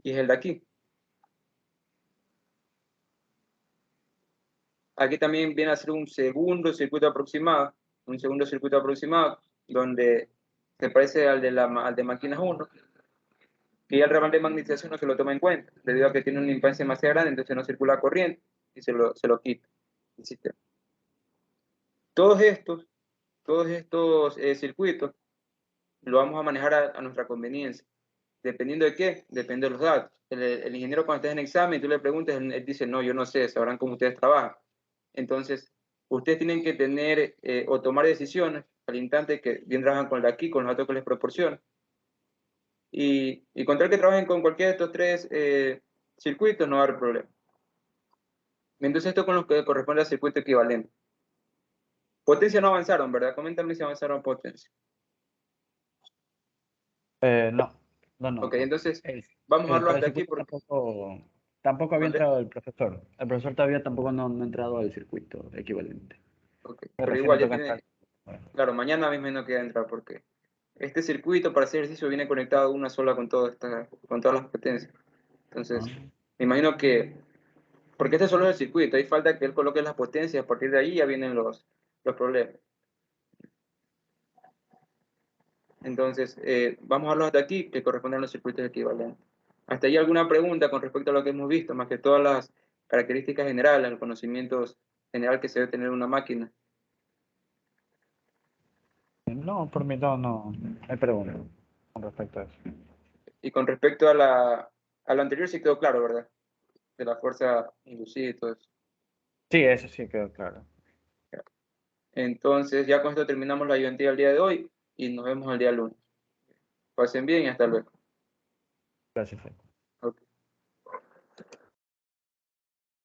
Y es el de aquí. Aquí también viene a ser un segundo circuito aproximado, donde se parece al de máquinas 1, que ya el ramal de magnetización no se lo toma en cuenta, debido a que tiene una impedancia demasiado grande, entonces no circula corriente y se lo quita el sistema. Todos estos circuitos lo vamos a manejar a nuestra conveniencia. ¿Dependiendo de qué? Depende de los datos. El ingeniero, cuando estés en examen y tú le preguntas, él dice, no, yo no sé, sabrán cómo ustedes trabajan. Entonces, ustedes tienen que tener o tomar decisiones al instante, que bien trabajan con el de aquí, con los datos que les proporciono. Y con tal que trabajen con cualquiera de estos tres circuitos, no va a haber problema. Entonces, esto con lo que corresponde al circuito equivalente. Potencia no avanzaron, ¿verdad? Coméntame si avanzaron potencia. No, no, no, Ok, no. entonces vamos a dejarlo Para el hasta aquí circuito porque... tampoco había ¿Mande? entrado el profesor. El profesor todavía tampoco no ha entrado al circuito equivalente. Ok, Pero pero recién igual le ya toca entrar. tiene... Claro, mañana mismo no queda entrar porque este circuito para hacer ejercicio viene conectado una sola con, con todas las potencias. Ah, Entonces, me imagino que... Porque este solo es el circuito, ahí falta que él coloque las potencias, a partir de ahí ya vienen los problemas. Entonces, vamos a hablar hasta aquí, que corresponden a los circuitos equivalentes. ¿Hasta ahí alguna pregunta con respecto a lo que hemos visto, más que todas las características generales, los conocimientos general que se debe tener una máquina? no, por mí no hay pregunta con respecto a eso. Y con respecto a lo anterior sí quedó claro, ¿verdad? De la fuerza inducida y todo eso. Sí, eso sí quedó claro. Entonces, ya con esto terminamos la ayudantía del día de hoy y nos vemos el día lunes. Pasen bien y hasta luego. Gracias.